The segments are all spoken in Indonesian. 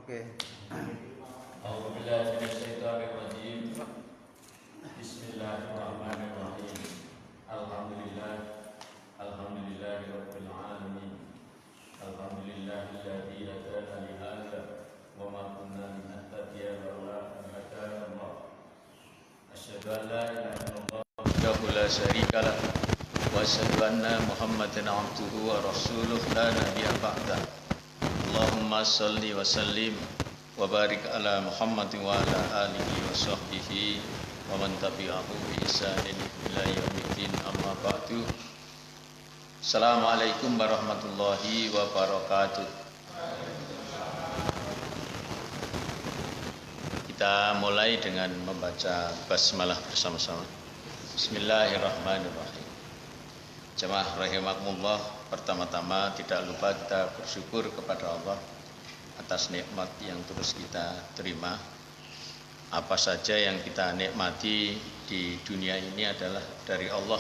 Oke. A'udzubillahi minasyaitonirrajim. Bismillahirrahmanirrahim. Alhamdulillahirabbil alamin. Alhamdulillahilladzi hadana li hadza wa ma kunna linahtadiya laula an hadana Allah. Asyhadu an la ilaha illallah wahdahu la syarika lah wa asyhadu anna Muhammadan abduhu wa rasuluh la nabiyya ba'da. Allahumma shalli wa sallim wa barik ala Muhammadin wa ala alihi wa sahbihi wa man tabi'ahu bi ihsanin ila yaumiddin, amma ba'du. Assalamualaikum warahmatullahi wabarakatuh. Kita mulai dengan membaca basmalah bersama-sama. Bismillahirrahmanirrahim. Jemaah rahimakumullah, pertama-tama tidak lupa kita bersyukur kepada Allah atas nikmat yang terus kita terima. Apa saja yang kita nikmati di dunia ini adalah dari Allah,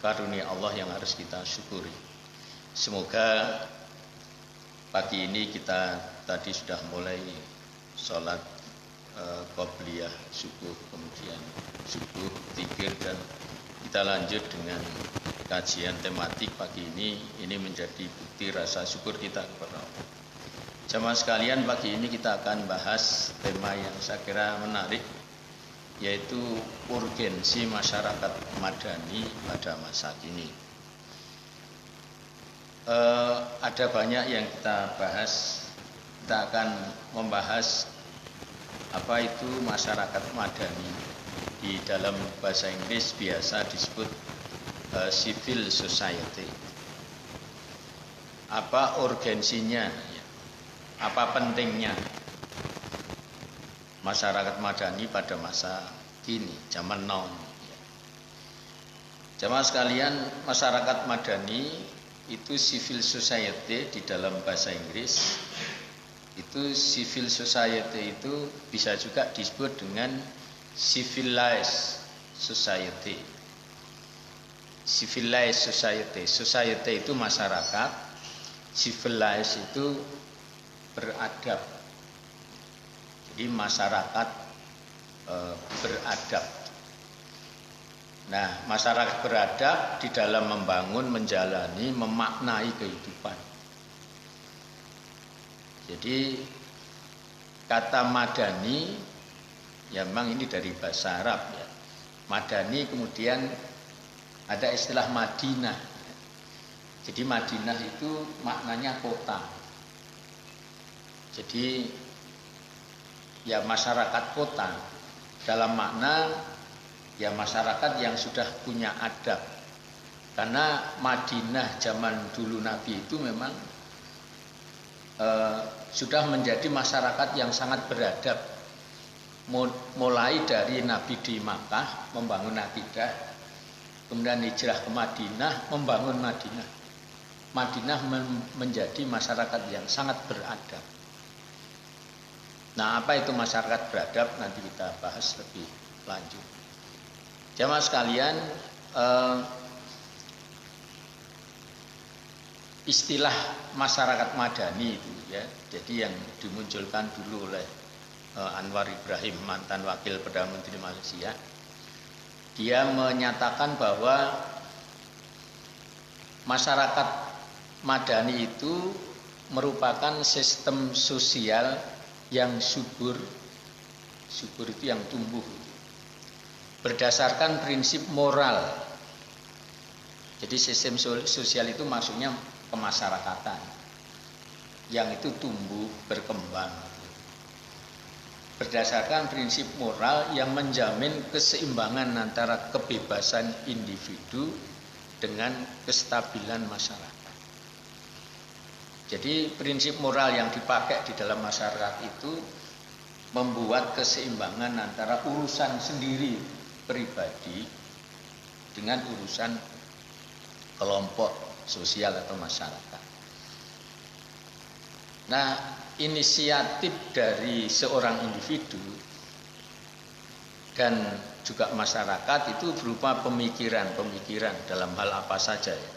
karunia Allah yang harus kita syukuri. Semoga pagi ini kita tadi sudah mulai sholat qobliyah subuh, kemudian subuh, zikir, dan kita lanjut dengan kajian tematik pagi ini menjadi bukti rasa syukur kita kepada Allah. Jamaah sekalian, pagi ini kita akan bahas tema yang saya kira menarik, yaitu urgensi masyarakat madani pada masa kini. Ada banyak yang kita bahas. Kita akan membahas apa itu masyarakat madani. Di dalam bahasa Inggris biasa disebut civil society. Apa urgensinya? Apa pentingnya masyarakat madani pada masa kini, zaman now? Jamaah sekalian, masyarakat madani itu civil society di dalam bahasa Inggris. Itu civil society itu bisa juga disebut dengan civilized society. Civilized society. Society itu masyarakat, civilized itu beradab. Jadi masyarakat beradab. Nah, masyarakat beradab di dalam membangun, menjalani, memaknai kehidupan. Jadi kata madani, ya memang ini dari bahasa Arab ya. Madani, kemudian ada istilah Madinah. Jadi Madinah itu maknanya kota. Jadi ya masyarakat kota dalam makna ya masyarakat yang sudah punya adab. Karena Madinah zaman dulu Nabi itu memang sudah menjadi masyarakat yang sangat beradab. Mulai dari Nabi di Makkah membangun akidah, kemudian hijrah ke Madinah membangun Madinah. Madinah menjadi masyarakat yang sangat beradab. Nah, apa itu masyarakat beradab? Nanti kita bahas lebih lanjut. Jamaah sekalian, istilah masyarakat madani itu ya, jadi yang dimunculkan dulu oleh Anwar Ibrahim, mantan wakil Perdana Menteri Malaysia. Dia menyatakan bahwa masyarakat madani itu merupakan sistem sosial yang subur itu yang tumbuh berdasarkan prinsip moral. Jadi sistem sosial itu maksudnya kemasyarakatan yang itu tumbuh berkembang berdasarkan prinsip moral yang menjamin keseimbangan antara kebebasan individu dengan kestabilan masyarakat. Jadi prinsip moral yang dipakai di dalam masyarakat itu membuat keseimbangan antara urusan sendiri pribadi dengan urusan kelompok sosial atau masyarakat. Nah, inisiatif dari seorang individu dan juga masyarakat itu berupa pemikiran dalam hal apa saja ya.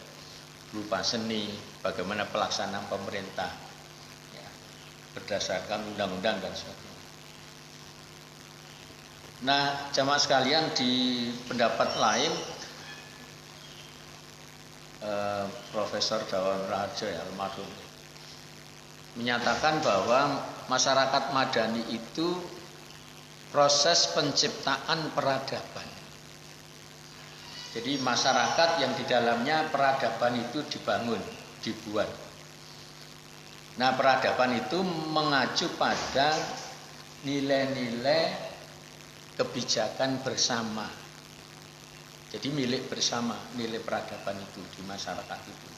Berupa seni, bagaimana pelaksanaan pemerintah ya. berdasarkan undang-undang dan sebagainya. Nah, jamaah sekalian, di pendapat lain Profesor Dawam Raharjo almarhum menyatakan bahwa masyarakat madani itu proses penciptaan peradaban. Jadi masyarakat yang di dalamnya peradaban itu dibangun, dibuat. Nah, peradaban itu mengacu pada nilai-nilai kebijakan bersama. Jadi milik bersama, nilai peradaban itu di masyarakat itu.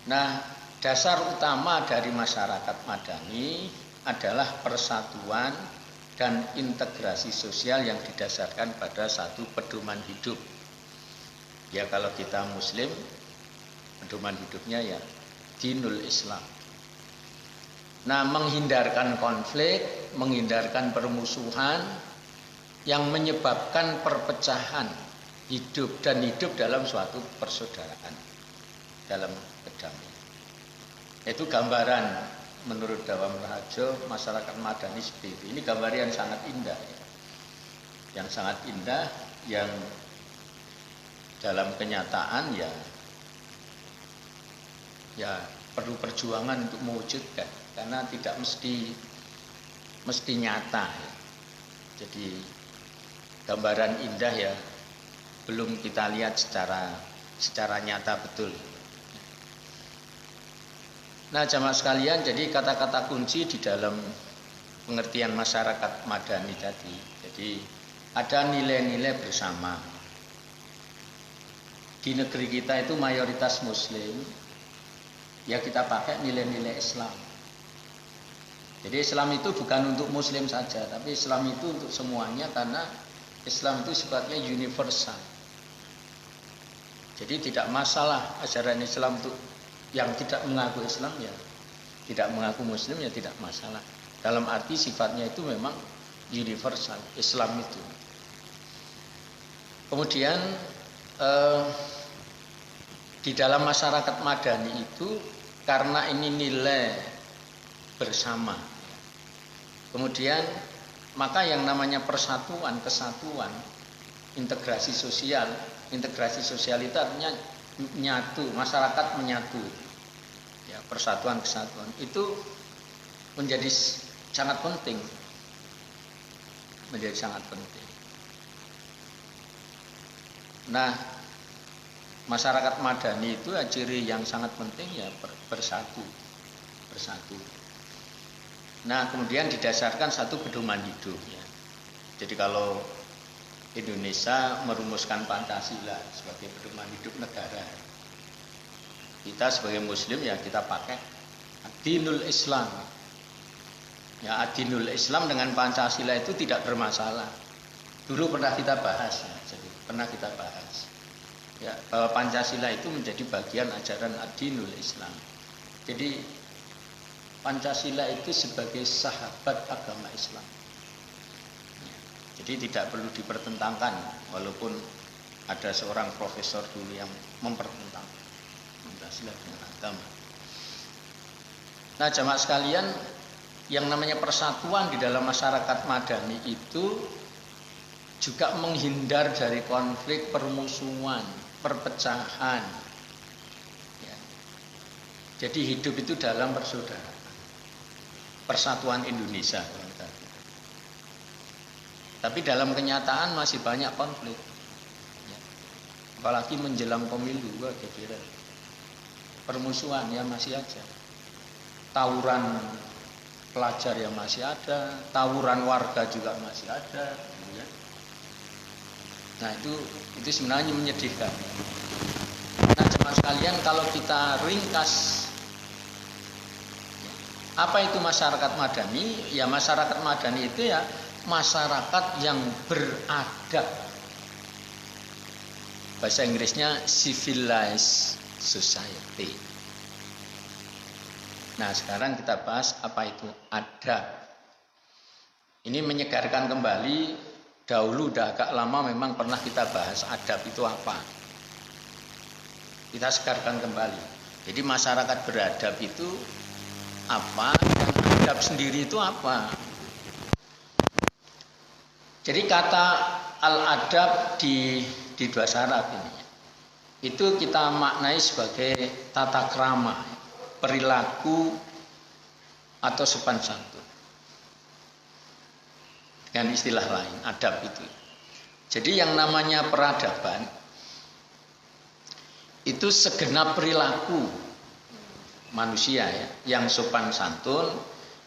Nah, dasar utama dari masyarakat madani adalah persatuan dan integrasi sosial yang didasarkan pada satu pedoman hidup. Ya, kalau kita Muslim, pedoman hidupnya ya dinul Islam. Nah, menghindarkan konflik, menghindarkan permusuhan yang menyebabkan perpecahan hidup dan hidup dalam suatu persaudaraan, dalam kedamaian. Itu gambaran menurut Dawam Raharjo masyarakat madani seperti itu. Ini gambar yang sangat indah, ya. Yang sangat indah, yang dalam kenyataan ya perlu perjuangan untuk mewujudkan, karena tidak mesti nyata, ya. Jadi gambaran indah ya belum kita lihat secara nyata betul. Nah, jamaah sekalian, jadi kata-kata kunci di dalam pengertian masyarakat madani tadi. Jadi ada nilai-nilai bersama. Di negeri kita itu mayoritas Muslim, ya kita pakai nilai-nilai Islam. Jadi Islam itu bukan untuk Muslim saja, tapi Islam itu untuk semuanya, karena Islam itu sifatnya universal. Jadi tidak masalah ajaran Islam untuk yang tidak mengaku Islam, ya tidak mengaku Muslim, ya tidak masalah. Dalam arti sifatnya itu memang universal, Islam itu. Kemudian di dalam masyarakat madani itu, karena ini nilai bersama, kemudian maka yang namanya persatuan, kesatuan, integrasi sosial itu artinya nyatu, masyarakat menyatu, ya, persatuan, kesatuan itu menjadi sangat penting, Nah, masyarakat madani itu ciri yang sangat penting ya bersatu. Nah, kemudian didasarkan satu pedoman hidup, ya. Jadi kalau Indonesia merumuskan Pancasila sebagai pedoman hidup negara, kita sebagai Muslim ya kita pakai Adinul Islam. Ya, Adinul Islam dengan Pancasila itu tidak bermasalah. Dulu pernah kita bahas, ya, bahwa Pancasila itu menjadi bagian ajaran Adinul Islam. Jadi Pancasila itu sebagai sahabat agama Islam. Jadi tidak perlu dipertentangkan, walaupun ada seorang profesor dulu yang mempertentangkan Pancasila dengan agama. Nah, jamaah sekalian, yang namanya persatuan di dalam masyarakat madani itu juga menghindar dari konflik, permusuhan, perpecahan. Ya. Jadi hidup itu dalam persaudaraan. Persatuan Indonesia. Tapi dalam kenyataan masih banyak konflik, ya. Apalagi menjelang pemilu, kira-kira permusuhan ya masih ada, tawuran pelajar ya masih ada, tawuran warga juga masih ada, ya. Nah itu sebenarnya menyedihkan. Nah, jemaah sekalian, kalau kita ringkas, apa itu masyarakat madani? Ya, masyarakat madani itu ya masyarakat yang beradab. Bahasa Inggrisnya civilized society. Nah, sekarang kita bahas apa itu adab. Ini menyegarkan kembali. Dahulu udah agak lama memang pernah kita bahas adab itu apa. Kita segarkan kembali. Jadi masyarakat beradab itu apa dan adab sendiri itu apa. Jadi kata al-adab di bahasa Arab ini itu kita maknai sebagai tata krama, perilaku atau sopan santun. Dengan istilah lain, adab itu. Jadi yang namanya peradaban itu segenap perilaku manusia ya, yang sopan santun,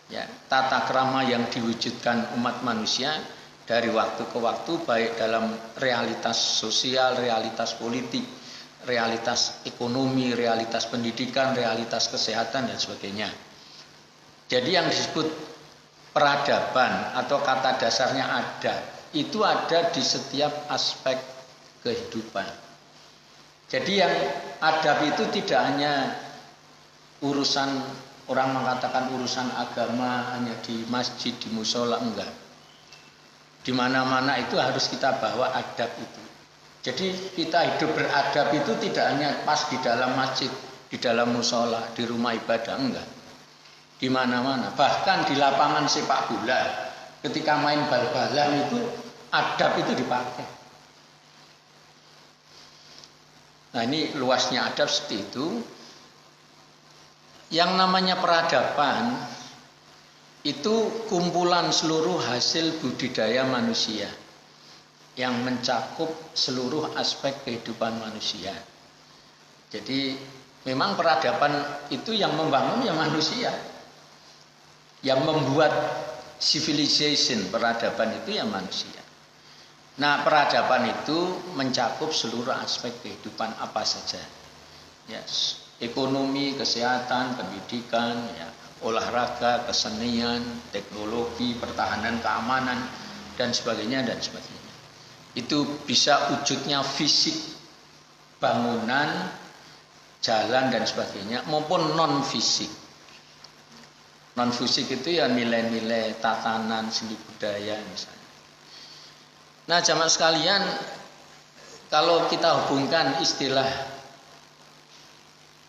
ya, tata krama yang diwujudkan umat manusia dari waktu ke waktu, baik dalam realitas sosial, realitas politik, realitas ekonomi, realitas pendidikan, realitas kesehatan dan sebagainya. Jadi yang disebut peradaban atau kata dasarnya adab itu ada di setiap aspek kehidupan. Jadi yang adab itu tidak hanya urusan, orang mengatakan urusan agama hanya di masjid, di musola, enggak. Di mana-mana itu harus kita bawa adab itu. Jadi kita hidup beradab itu tidak hanya pas di dalam masjid, di dalam musola, di rumah ibadah, enggak. Di mana-mana, bahkan di lapangan sepak bola, ketika main bal-balan itu adab itu dipakai. Nah ini luasnya adab seperti itu. Yang namanya peradaban itu kumpulan seluruh hasil budidaya manusia yang mencakup seluruh aspek kehidupan manusia. Jadi memang peradaban itu yang membangun ya manusia. Yang membuat civilization, peradaban itu ya manusia. Nah peradaban itu mencakup seluruh aspek kehidupan apa saja. Ya, ekonomi, kesehatan, pendidikan, ya, olahraga, kesenian, teknologi, pertahanan, keamanan, dan sebagainya dan sebagainya. Itu bisa wujudnya fisik, bangunan, jalan dan sebagainya, maupun non fisik. Non fisik itu ya nilai-nilai tatanan, seni budaya misalnya. Nah jamaah sekalian, kalau kita hubungkan istilah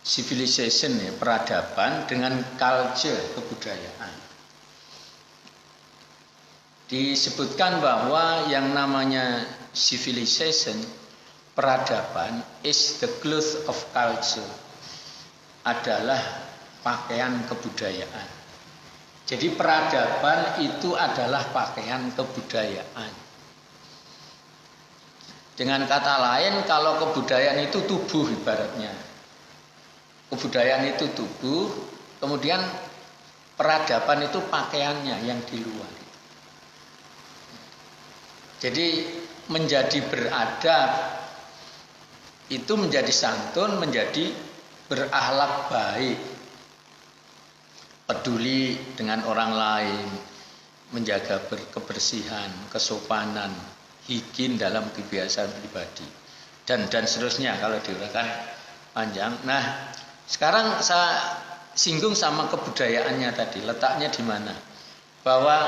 civilization ya, peradaban dengan culture, kebudayaan. Disebutkan bahwa yang namanya civilization, peradaban is the cloth of culture, adalah pakaian kebudayaan. Jadi peradaban itu adalah pakaian kebudayaan. Dengan kata lain, kalau kebudayaan itu tubuh ibaratnya. Kebudayaan itu tubuh, kemudian peradaban itu pakaiannya yang di luar. Jadi menjadi beradab itu menjadi santun, menjadi berakhlak baik, peduli dengan orang lain, menjaga kebersihan, kesopanan, higien dalam kebiasaan pribadi, dan seterusnya kalau diuraikan panjang. Nah, sekarang saya singgung sama kebudayaannya tadi, letaknya di mana? Bahwa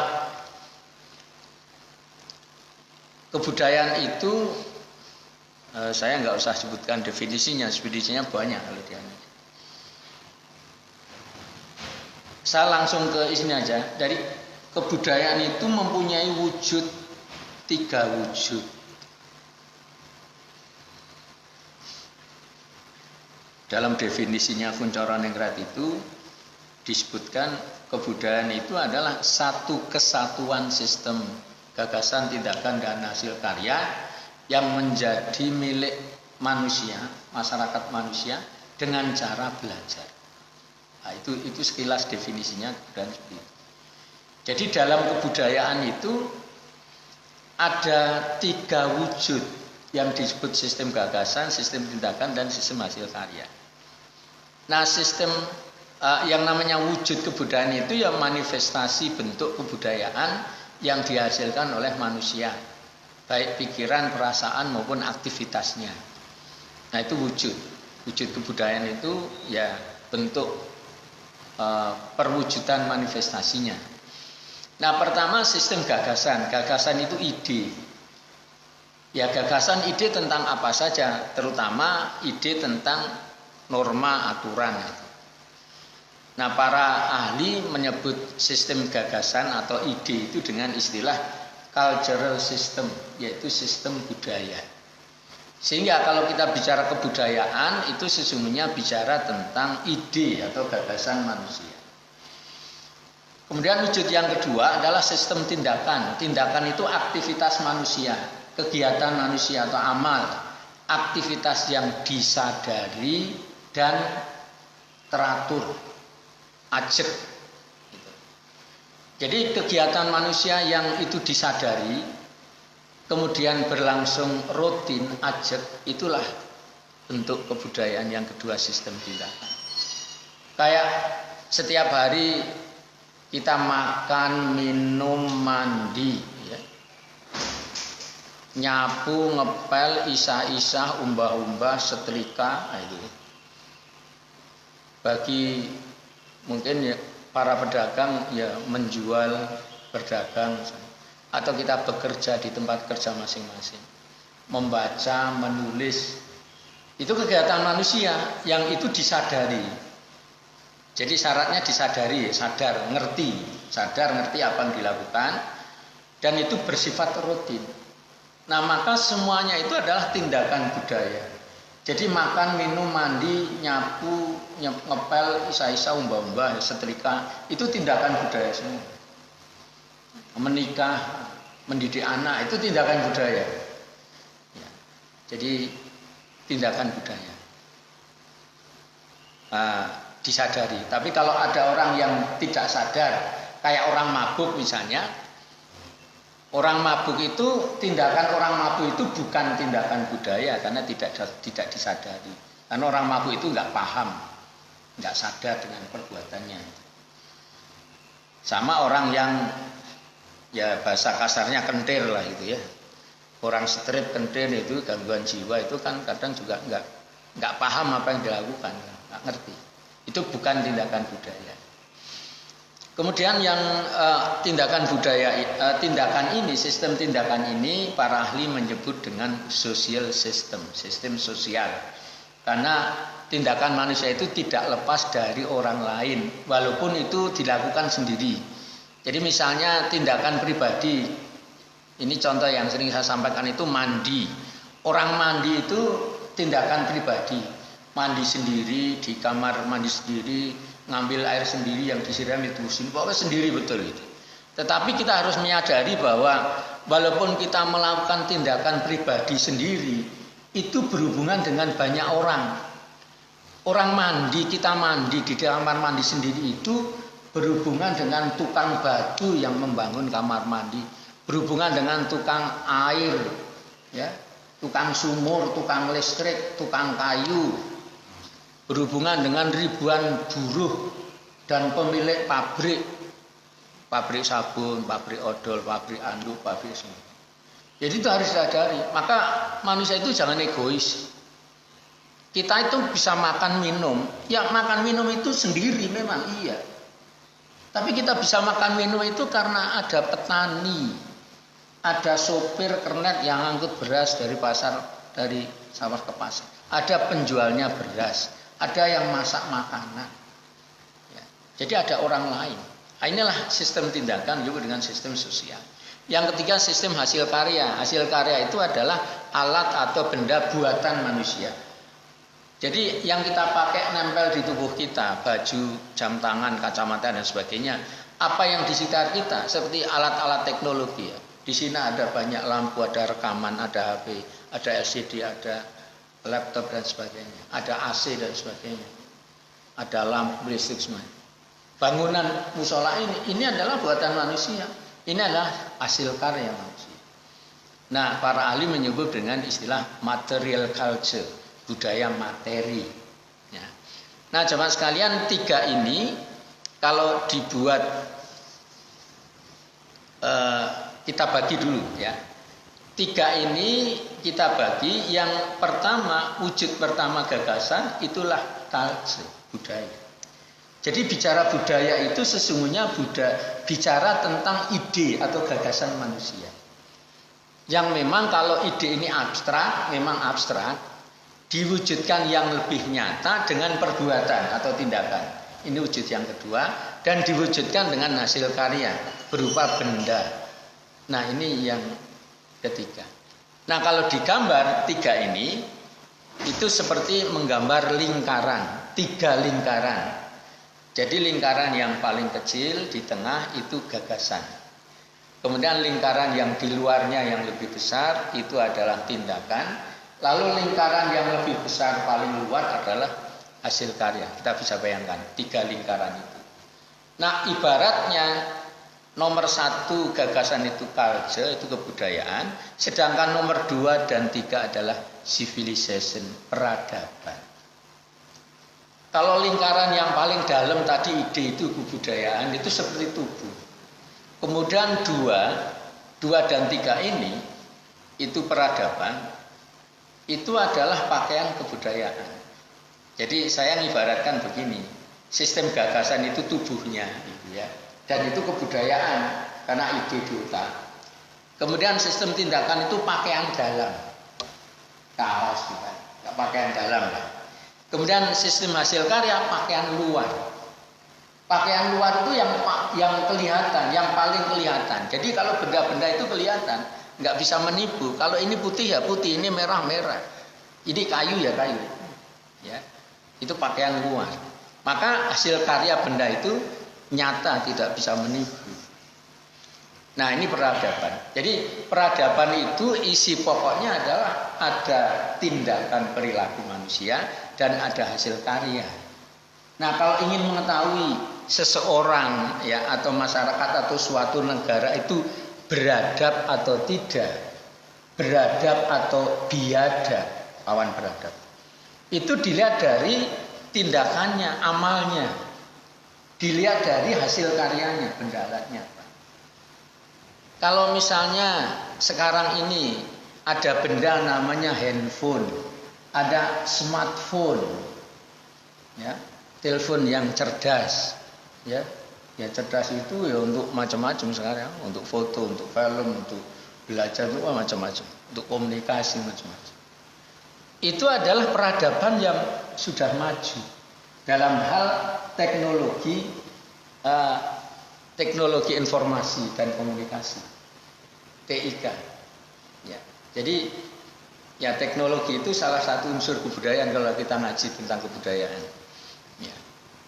kebudayaan itu saya nggak usah sebutkan definisinya banyak kalau dia. Saya langsung ke isinya aja. Dari kebudayaan itu mempunyai wujud, 3 wujud. Dalam definisinya Kunchoro Ningrat itu disebutkan kebudayaan itu adalah satu kesatuan sistem gagasan, tindakan, dan hasil karya yang menjadi milik manusia, masyarakat manusia dengan cara belajar. Nah, itu sekilas definisinya dan seperti itu. Jadi dalam kebudayaan itu ada 3 wujud yang disebut sistem gagasan, sistem tindakan, dan sistem hasil karya. Nah, sistem yang namanya wujud kebudayaan itu ya manifestasi bentuk kebudayaan yang dihasilkan oleh manusia, baik pikiran, perasaan maupun aktivitasnya. Nah, itu wujud. Wujud kebudayaan itu ya bentuk perwujudan manifestasinya. Nah, pertama sistem gagasan. Gagasan itu ide. Ya, gagasan ide tentang apa saja, terutama ide tentang norma aturan. Nah, para ahli menyebut sistem gagasan atau ide itu dengan istilah cultural system, yaitu sistem budaya. Sehingga kalau kita bicara kebudayaan itu sesungguhnya bicara tentang ide atau gagasan manusia. Kemudian wujud yang kedua adalah sistem tindakan. Tindakan itu aktivitas manusia, kegiatan manusia atau amal, aktivitas yang disadari dan teratur, ajek. Jadi kegiatan manusia yang itu disadari, kemudian berlangsung rutin, ajek, itulah bentuk kebudayaan yang kedua, sistem tindakan. Kayak setiap hari kita makan, minum, mandi, ya. Nyapu, ngepel, isah-isah, umbah-umbah, setrika, itu. Bagi mungkin ya, para pedagang ya menjual, berdagang, atau kita bekerja di tempat kerja masing-masing, membaca, menulis, itu kegiatan manusia yang itu disadari. Jadi syaratnya disadari, sadar ngerti apa yang dilakukan, dan itu bersifat rutin. Nah, maka semuanya itu adalah tindakan budaya. Jadi makan, minum, mandi, nyapu, ngepel, isah-isah, umbah-umbah, setrika, itu tindakan budaya semua. Menikah, mendidik anak, itu tindakan budaya. Ya. Jadi tindakan budaya. Disadari. Tapi kalau ada orang yang tidak sadar, kayak orang mabuk misalnya, orang mabuk itu, tindakan orang mabuk itu bukan tindakan budaya karena tidak disadari. Karena orang mabuk itu nggak paham, nggak sadar dengan perbuatannya. Sama orang yang ya bahasa kasarnya kentir lah itu ya. Orang strip kentir itu gangguan jiwa itu kan kadang juga nggak paham apa yang dilakukan, nggak ngerti. Itu bukan tindakan budaya. Kemudian yang tindakan ini, sistem tindakan ini para ahli menyebut dengan social system, sistem sosial. Karena tindakan manusia itu tidak lepas dari orang lain, walaupun itu dilakukan sendiri. Jadi misalnya tindakan pribadi, ini contoh yang sering saya sampaikan itu mandi. Orang mandi itu tindakan pribadi. Mandi sendiri, di kamar mandi sendiri, ngambil air sendiri yang disiram itu pokoknya sendiri betul itu. Tetapi kita harus menyadari bahwa walaupun kita melakukan tindakan pribadi sendiri, itu berhubungan dengan banyak orang. Orang mandi, kita mandi di kamar mandi sendiri itu berhubungan dengan tukang batu yang membangun kamar mandi, berhubungan dengan tukang air, ya, tukang sumur, tukang listrik, tukang kayu, berhubungan dengan ribuan buruh dan pemilik pabrik sabun, pabrik odol, pabrik anduk, pabrik semua. Jadi itu harus disadari. Maka manusia itu jangan egois. Kita itu bisa makan minum, ya makan minum itu sendiri memang iya. Tapi kita bisa makan minum itu karena ada petani, ada sopir kernet yang angkut beras dari pasar, dari sawah ke pasar, ada penjualnya beras, ada yang masak makanan. Ya. Jadi ada orang lain. Nah, inilah sistem tindakan juga dengan sistem sosial. Yang ketiga sistem hasil karya. Hasil karya itu adalah alat atau benda buatan manusia. Jadi yang kita pakai nempel di tubuh kita, baju, jam tangan, kacamata dan sebagainya, apa yang di sekitar kita seperti alat-alat teknologi. Ya. Di sini ada banyak lampu, ada rekaman, ada HP, ada LCD, ada laptop dan sebagainya, ada AC dan sebagainya, ada lampu listrik semuanya. Bangunan musola ini adalah buatan manusia, ini adalah hasil karya manusia. Nah, para ahli menyebut dengan istilah material culture, budaya materi. Ya. Nah, jemaah sekalian, tiga ini kalau dibuat kita bagi dulu ya. Tiga ini kita bagi, yang pertama, wujud pertama gagasan itulah culture, budaya. Jadi bicara budaya itu sesungguhnya bicara tentang ide atau gagasan manusia. Yang memang kalau ide ini abstrak, memang abstrak, diwujudkan yang lebih nyata dengan perbuatan atau tindakan. Ini wujud yang kedua, dan diwujudkan dengan hasil karya berupa benda. Nah, ini yang ketiga. Nah, kalau digambar tiga ini itu seperti menggambar lingkaran, tiga lingkaran. Jadi lingkaran yang paling kecil di tengah itu gagasan. Kemudian lingkaran yang di luarnya yang lebih besar itu adalah tindakan. Lalu lingkaran yang lebih besar paling luar adalah hasil karya. Kita bisa bayangkan tiga lingkaran itu. Nah, ibaratnya nomor satu gagasan itu culture, itu kebudayaan. Sedangkan nomor dua dan tiga adalah civilization, peradaban. Kalau lingkaran yang paling dalam tadi ide itu kebudayaan, itu seperti tubuh. Kemudian dua dan tiga ini itu peradaban, itu adalah pakaian kebudayaan. Jadi saya mengibaratkan begini, sistem gagasan itu tubuhnya, gitu ya, dan itu kebudayaan karena ide di otak. Kemudian sistem tindakan itu pakaian dalam, kaos juga, pakaian dalam lah. Kemudian sistem hasil karya pakaian luar. Pakaian luar itu yang kelihatan, yang paling kelihatan. Jadi kalau benda-benda itu kelihatan, nggak bisa menipu. Kalau ini putih ya putih, ini merah merah, ini kayu ya kayu, ya. Itu pakaian luar. Maka hasil karya benda itu nyata, tidak bisa menipu. Nah, ini peradaban. Jadi peradaban itu isi pokoknya adalah ada tindakan perilaku manusia dan ada hasil karya. Nah, kalau ingin mengetahui seseorang ya atau masyarakat atau suatu negara itu beradab atau tidak, beradab atau biadab, lawan beradab, itu dilihat dari tindakannya, amalnya, dilihat dari hasil karyanya, benda alatnya. Kalau misalnya sekarang ini ada benda namanya handphone, ada smartphone, ya, telepon yang cerdas, ya cerdas itu ya untuk macam-macam sekarang, untuk foto, untuk film, untuk belajar, untuk macam-macam, untuk komunikasi macam-macam. Itu adalah peradaban yang sudah maju dalam hal teknologi informasi dan komunikasi, TIK. Ya, jadi ya teknologi itu salah satu unsur kebudayaan kalau kita ngaji tentang kebudayaan. Ya,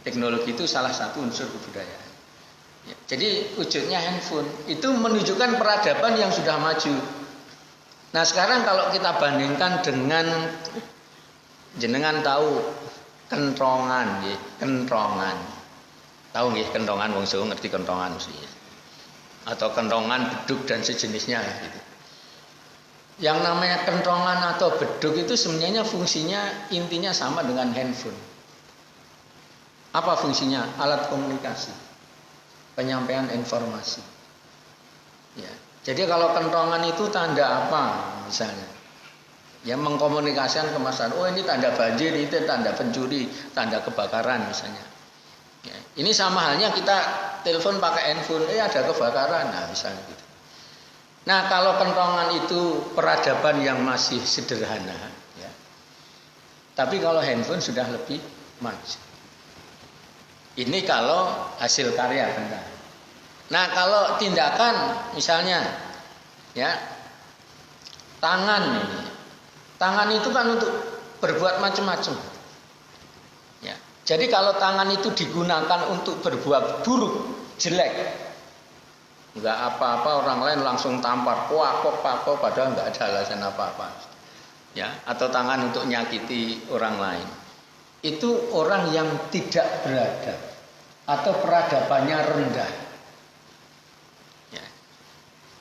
teknologi itu salah satu unsur kebudayaan. Ya, jadi wujudnya handphone itu menunjukkan peradaban yang sudah maju. Nah, sekarang kalau kita bandingkan dengan jenengan tahu kentongan, nggih, kentongan. Tahu nggih kentongan, wong Jawa ngerti kentongan mesti. Atau kentongan, beduk dan sejenisnya gitu. Yang namanya kentongan atau beduk itu sebenarnya fungsinya intinya sama dengan handphone. Apa fungsinya? Alat komunikasi, penyampaian informasi. Ya. Jadi kalau kentongan itu tanda apa misalnya? Ya mengkomunikasikan ke masyarakat. Oh, ini tanda banjir, itu tanda pencuri, tanda kebakaran misalnya. Ya. Ini sama halnya kita telepon pakai handphone, ada kebakaran, nah misalnya gitu. Nah, kalau kentongan itu peradaban yang masih sederhana, ya. Tapi kalau handphone sudah lebih maju. Ini kalau hasil karya benda. Nah, kalau tindakan misalnya ya tangan ini. Tangan itu kan untuk berbuat macam-macam. Ya. Jadi kalau tangan itu digunakan untuk berbuat buruk, jelek, enggak apa-apa, orang lain langsung tampar, kuak padahal enggak ada alasan apa-apa. Ya, atau tangan untuk nyakiti orang lain. Itu orang yang tidak beradab atau peradabannya rendah.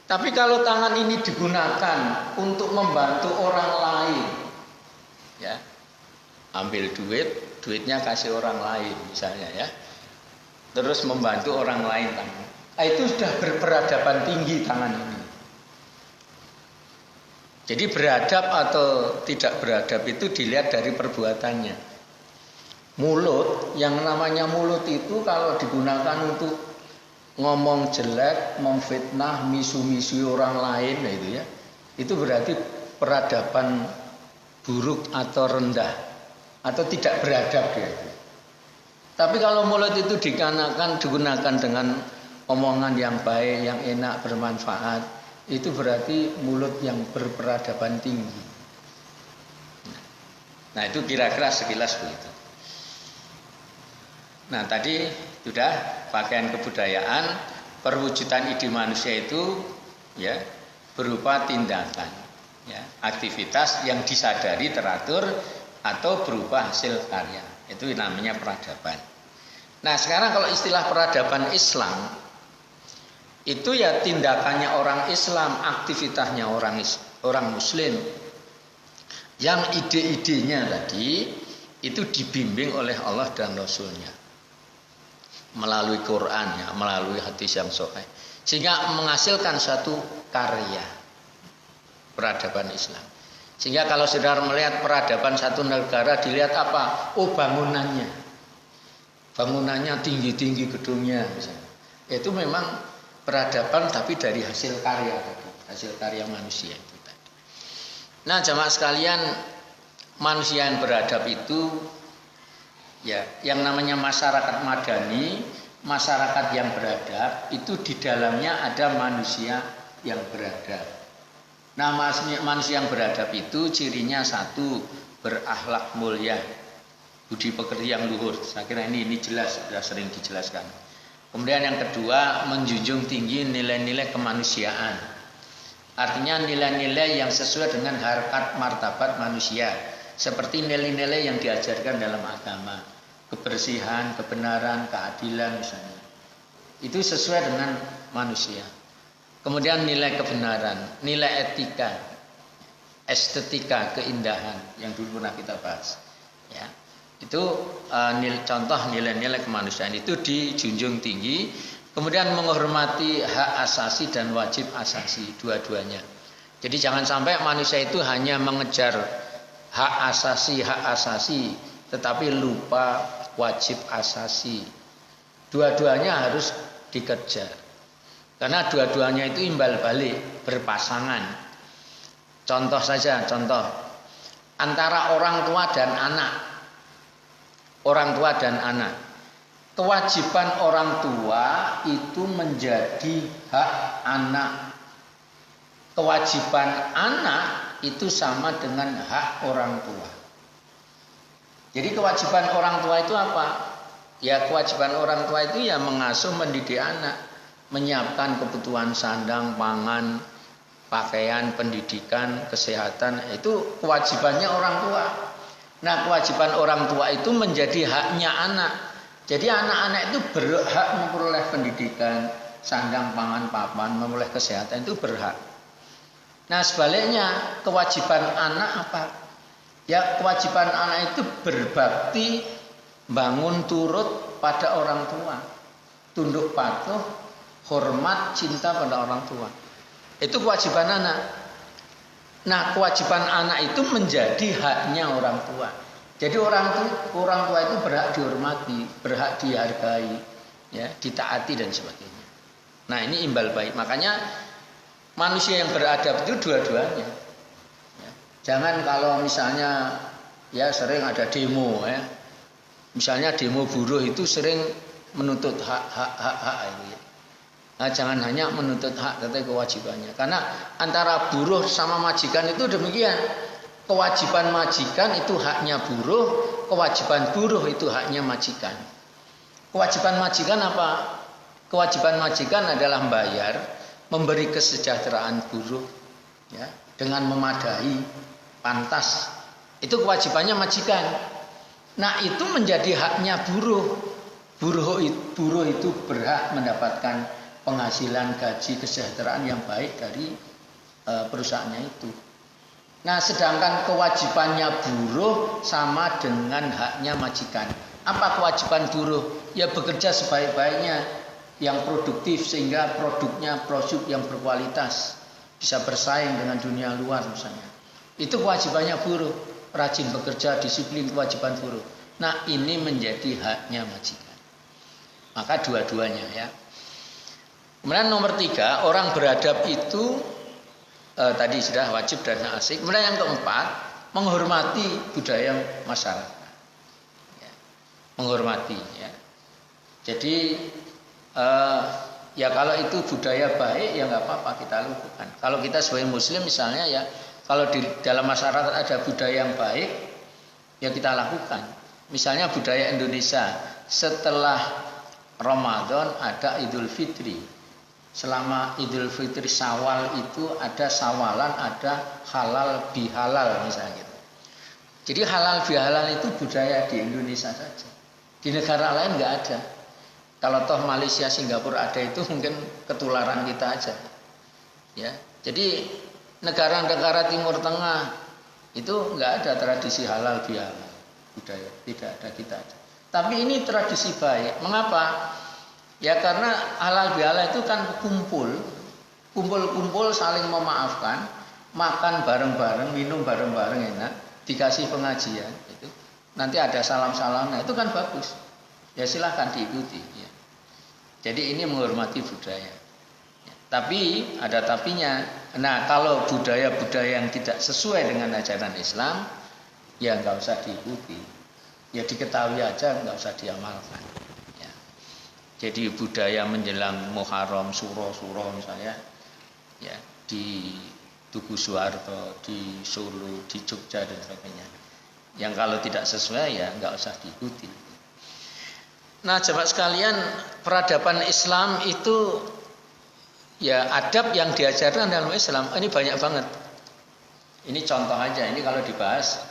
Tapi kalau tangan ini digunakan untuk membantu orang lain, ya, ambil duitnya kasih orang lain misalnya ya, terus membantu orang lain tangan, itu sudah berperadaban tinggi tangan ini. Jadi beradab atau tidak beradab itu dilihat dari perbuatannya. Mulut, yang namanya mulut itu kalau digunakan untuk ngomong jelek, memfitnah, misu-misu orang lain, gitu ya. Itu berarti peradaban buruk atau rendah atau tidak beradab dia. Tapi kalau mulut itu digunakan dengan omongan yang baik, yang enak, bermanfaat, itu berarti mulut yang berperadaban tinggi. Nah, itu kira-kira sekilas begitu. Nah, tadi sudah pakaian kebudayaan, perwujudan ide manusia itu ya berupa tindakan, ya, aktivitas yang disadari teratur atau berupa hasil karya. Itu namanya peradaban. Nah, sekarang kalau istilah peradaban Islam itu ya tindakannya orang Islam, aktivitasnya orang Muslim yang ide-idenya tadi itu dibimbing oleh Allah dan Rasulnya melalui Quran, ya, melalui hadis yang sahih, sehingga menghasilkan satu karya peradaban Islam. Sehingga kalau saudara melihat peradaban satu negara, dilihat apa? Oh, bangunannya tinggi-tinggi gedungnya misalnya. Itu memang peradaban tapi dari hasil karya tadi, hasil karya manusia itu tadi. Nah, jamaah sekalian, manusia yang beradab itu ya, yang namanya masyarakat madani, masyarakat yang beradab itu di dalamnya ada manusia yang beradab. Nah, manusia yang beradab itu cirinya satu, berakhlak mulia, budi pekerti yang luhur. Saya kira ini jelas, sudah sering dijelaskan. Kemudian yang kedua, menjunjung tinggi nilai-nilai kemanusiaan. Artinya nilai-nilai yang sesuai dengan harkat martabat manusia, seperti nilai-nilai yang diajarkan dalam agama, kebersihan, kebenaran, keadilan misalnya. Itu sesuai dengan manusia. Kemudian nilai kebenaran, nilai etika, estetika, keindahan yang dulu pernah kita bahas. Ya, itu contoh nilai-nilai kemanusiaan itu dijunjung tinggi. Kemudian menghormati hak asasi dan wajib asasi, dua-duanya. Jadi jangan sampai manusia itu hanya mengejar hak asasi, tetapi lupa wajib asasi. Dua-duanya harus dikejar. Karena dua-duanya itu imbal balik, berpasangan. Contoh antara orang tua dan anak. Kewajiban orang tua itu menjadi hak anak. Kewajiban anak itu sama dengan hak orang tua. Jadi kewajiban orang tua itu apa? Ya, kewajiban orang tua itu ya mengasuh, mendidik anak, menyiapkan kebutuhan sandang, pangan, pakaian, pendidikan, kesehatan. Itu kewajibannya orang tua. Nah, kewajiban orang tua itu menjadi haknya anak. Jadi anak-anak itu berhak memperoleh pendidikan, sandang, pangan, papan, memperoleh kesehatan, itu berhak. Nah, sebaliknya kewajiban anak apa? Ya, kewajiban anak itu berbakti, bangun turut pada orang tua, tunduk patuh, hormat, cinta pada orang tua. Itu kewajiban anak. Nah, kewajiban anak itu menjadi haknya orang tua. Jadi orang tua itu berhak dihormati, berhak dihargai, ya, ditaati dan sebagainya. Nah, ini imbal baik. Makanya manusia yang beradab itu dua-duanya. Ya. Jangan kalau misalnya ya sering ada demo, ya. Misalnya demo buruh itu sering menuntut hak itu. Ya. Nah, jangan hanya menuntut hak, tetapi kewajibannya. Karena antara buruh sama majikan itu demikian. Kewajiban majikan itu haknya buruh, kewajiban buruh itu haknya majikan. Kewajiban majikan apa? Kewajiban majikan adalah membayar, memberi kesejahteraan buruh, ya, dengan memadai, pantas. Itu kewajibannya majikan. Nah, itu menjadi haknya buruh. Buruh itu berhak mendapatkan penghasilan, gaji, kesejahteraan yang baik dari perusahaannya itu. Nah, sedangkan kewajibannya buruh sama dengan haknya majikan. Apa kewajiban buruh? Ya bekerja sebaik-baiknya, yang produktif sehingga produk yang berkualitas, bisa bersaing dengan dunia luar misalnya. Itu kewajibannya buruh, rajin bekerja, disiplin, kewajiban buruh. Nah, ini menjadi haknya majikan. Maka dua-duanya, ya. Kemudian nomor 3, orang beradab itu tadi sudah wajib dan asik. Kemudian yang keempat, menghormati budaya masyarakat. Ya. menghormati ya. Jadi ya kalau itu budaya baik ya nggak apa-apa kita lakukan. Kalau kita sebagai muslim misalnya ya, kalau di dalam masyarakat ada budaya yang baik ya kita lakukan. Misalnya budaya Indonesia, setelah Ramadan ada Idul Fitri. Selama Idul Fitri Syawal itu ada sawalan, ada halal bihalal misalnya gitu. Jadi halal bihalal itu budaya di Indonesia saja. Di negara lain nggak ada. Kalau toh Malaysia, Singapura ada itu mungkin ketularan kita aja. Ya, jadi negara-negara Timur Tengah itu nggak ada tradisi halal bihalal budaya, tidak ada, kita ada. Tapi ini tradisi baik. Mengapa? Ya karena halal bihalal itu kan kumpul saling memaafkan, makan bareng-bareng, minum bareng-bareng enak, dikasih pengajian itu. Nanti ada salam-salamnya, itu kan bagus. Ya silahkan diikuti. Ya. Jadi ini menghormati budaya. Ya. Tapi ada tapinya. Nah kalau budaya-budaya yang tidak sesuai dengan ajaran Islam, ya nggak usah diikuti. Ya diketahui aja, nggak usah diamalkan. Ya. Jadi budaya menjelang Muharram, suro misalnya, ya di Tugu Soeharto, di Solo, di Jogja dan sebagainya. Yang kalau tidak sesuai ya nggak usah diikuti. Nah, jemaah sekalian, peradaban Islam itu ya adab yang diajarkan dalam Islam ini banyak banget. Ini contoh aja, ini kalau dibahas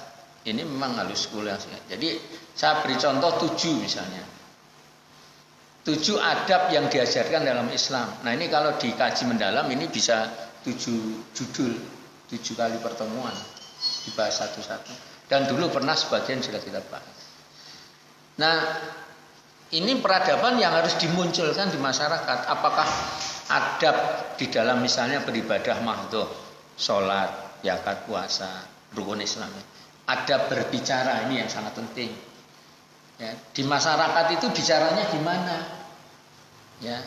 ini memang harus kuliah. Jadi saya beri contoh 7 misalnya. 7 adab yang diajarkan dalam Islam. Nah, ini kalau dikaji mendalam ini bisa 7 judul, 7 kali pertemuan dibahas satu-satu. Dan dulu pernah sebagian sudah kita bahas. Nah, ini peradaban yang harus dimunculkan di masyarakat. Apakah adab di dalam misalnya beribadah mahdhah, sholat, zakat, puasa, rukun Islam. Adab berbicara ini yang sangat penting. Ya, di masyarakat itu bicaranya gimana? Ya,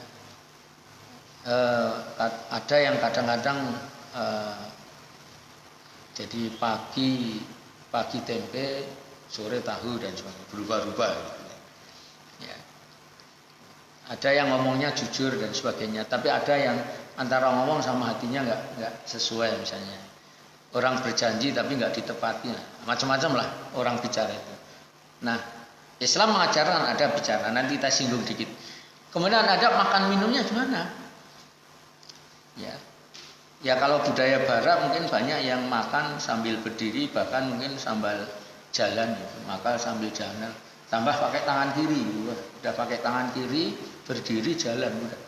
ada yang kadang-kadang jadi pagi tempe, sore tahu dan sebagainya, berubah-ubah. Ya. Ada yang ngomongnya jujur dan sebagainya, tapi ada yang antara ngomong sama hatinya nggak sesuai misalnya. Orang berjanji tapi nggak ditepati, macam-macam lah orang bicara itu. Nah, Islam mengajarkan ada bicara, nanti kita singgung dikit. Kemudian ada makan minumnya gimana? Ya kalau budaya Barat mungkin banyak yang makan sambil berdiri, bahkan mungkin sambil jalan, gitu. Maka sambil jalan, tambah pakai tangan kiri, udah pakai tangan kiri, berdiri jalan, udah.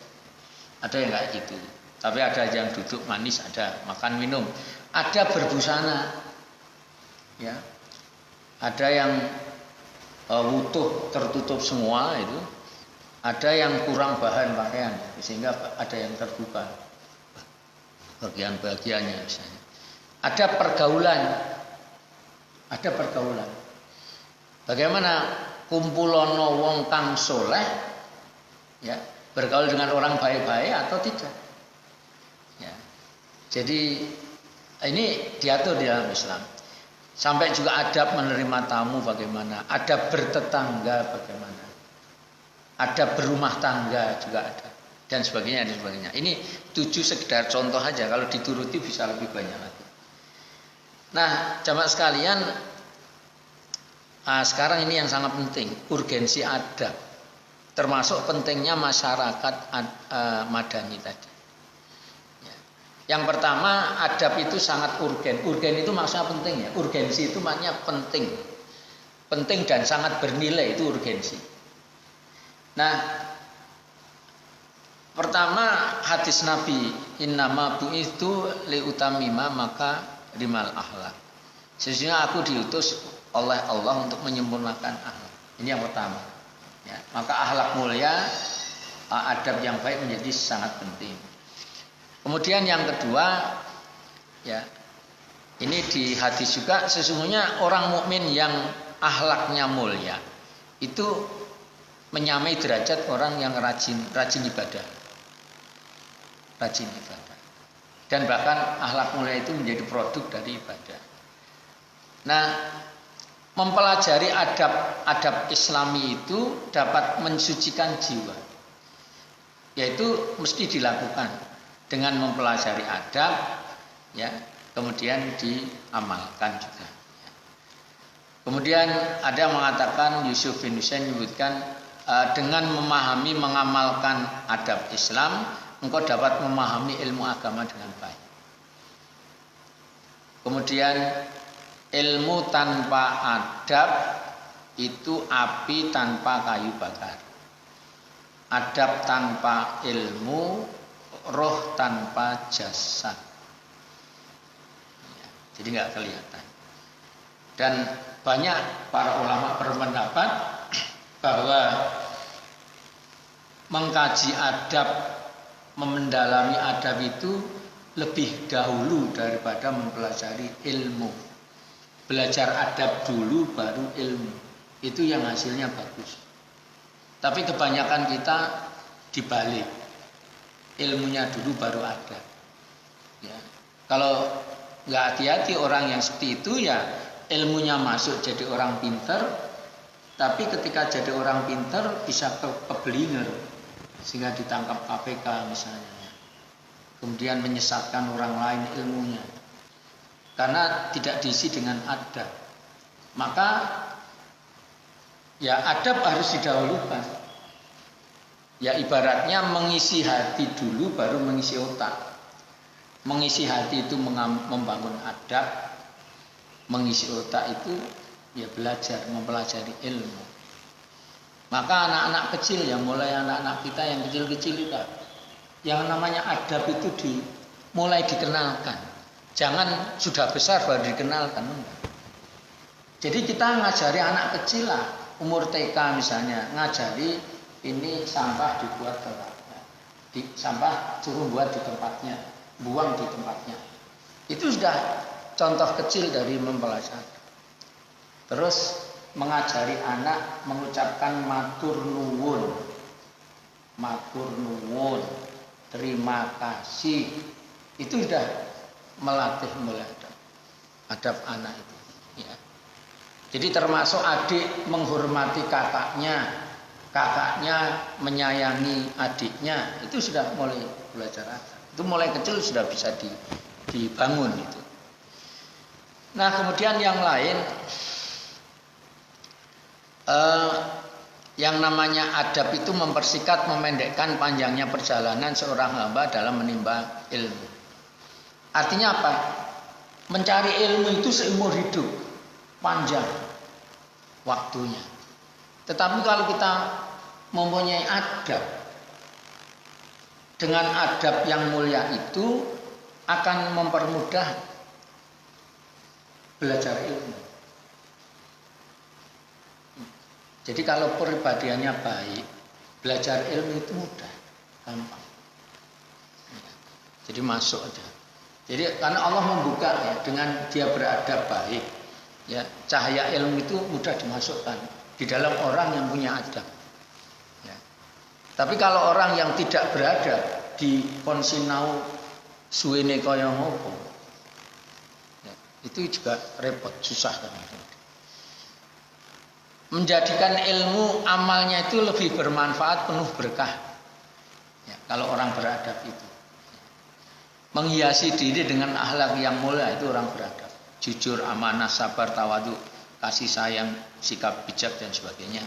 Ada yang kayak gitu. Tapi ada yang duduk manis, ada makan minum, ada berbusana, ya, ada yang utuh tertutup semua itu, ada yang kurang bahan pakaian sehingga ada yang terbuka bagian-bagiannya misalnya. Ada pergaulan. Bagaimana kumpulono wong kang soleh, ya, bergaul dengan orang baik-baik atau tidak? Ya. Jadi ini diatur di dalam Islam. Sampai juga adab menerima tamu bagaimana, adab bertetangga bagaimana, adab berumah tangga juga ada. Dan sebagainya. Ini 7 sekedar contoh aja, kalau dituruti bisa lebih banyak lagi. Nah, jamaah sekalian, sekarang ini yang sangat penting, urgensi adab, termasuk pentingnya masyarakat madani tadi. Ya. Yang pertama, adab itu sangat urgen. Urgen itu maksudnya penting ya. Urgensi itu maknanya penting, penting dan sangat bernilai, itu urgensi. Nah, pertama hadis Nabi, innama bu'itsu liutamima maka rimal akhlak. Sesungguhnya aku diutus oleh Allah untuk menyempurnakan akhlak. Ini yang pertama. Ya, maka akhlak mulia, adab yang baik menjadi sangat penting. Kemudian yang kedua, ya, ini di hadis juga, sesungguhnya orang mukmin yang akhlaknya mulia itu menyamai derajat orang yang rajin ibadah. Rajin ibadah. Dan bahkan akhlak mulia itu menjadi produk dari ibadah. Nah, mempelajari adab Islami itu dapat mensucikan jiwa. Yaitu mesti dilakukan dengan mempelajari adab, ya, kemudian diamalkan juga. Kemudian ada mengatakan, Yusuf bin Husain menyebutkan, dengan memahami mengamalkan adab Islam, engkau dapat memahami ilmu agama dengan baik. Kemudian ilmu tanpa adab itu api tanpa kayu bakar. Adab tanpa ilmu, roh tanpa jasad. Jadi nggak kelihatan. Dan banyak para ulama berpendapat bahwa mengkaji adab, mendalami adab itu lebih dahulu daripada mempelajari ilmu. Belajar adab dulu baru ilmu. Itu yang hasilnya bagus. Tapi kebanyakan kita dibalik. Ilmunya dulu baru adab. Ya. Kalau nggak hati-hati orang yang seperti itu, ya ilmunya masuk jadi orang pinter, tapi ketika jadi orang pinter bisa keblinger sehingga ditangkap KPK misalnya. Kemudian menyesatkan orang lain ilmunya karena tidak diisi dengan adab. Maka ya adab harus didahulukan. Ya ibaratnya mengisi hati dulu baru mengisi otak. Mengisi hati itu membangun adab, mengisi otak itu ya belajar, mempelajari ilmu. Maka anak-anak kecil ya, mulai anak-anak kita yang kecil-kecil itu, yang namanya adab itu mulai dikenalkan. Jangan sudah besar baru dikenalkan. Jadi kita ngajari anak kecil lah, umur TK misalnya, ngajari ini sampah dibuat tempatnya, sampah suruh buat di tempatnya, buang di tempatnya. Itu sudah contoh kecil dari mempelajari. Terus mengajari anak mengucapkan matur nuwun, terima kasih. Itu sudah melatih mulai adab anak itu. Ya. Jadi termasuk adik menghormati kakaknya, kakaknya menyayangi adiknya, itu sudah mulai belajar adab. Itu mulai kecil sudah bisa dibangun itu. Nah kemudian yang lain, yang namanya adab itu mempersingkat, memendekkan panjangnya perjalanan seorang hamba dalam menimba ilmu. Artinya apa? Mencari ilmu itu seumur hidup, panjang waktunya. Tetapi kalau kita mempunyai adab, dengan adab yang mulia itu akan mempermudah belajar ilmu. Jadi kalau pribadiannya baik, belajar ilmu itu mudah, gampang. Jadi masuk aja. Jadi karena Allah membuka ya, dengan dia beradab baik, ya cahaya ilmu itu mudah dimasukkan di dalam orang yang punya adab. Ya. Tapi kalau orang yang tidak beradab, di konsinau suwene kaya ngopo, ya, itu juga repot, susah kan. Menjadikan ilmu amalnya itu lebih bermanfaat, penuh berkah. Ya, kalau orang beradab itu. Menghiasi diri dengan akhlak yang mulia, itu orang beradab. Jujur, amanah, sabar, tawadu, kasih sayang, sikap bijak dan sebagainya.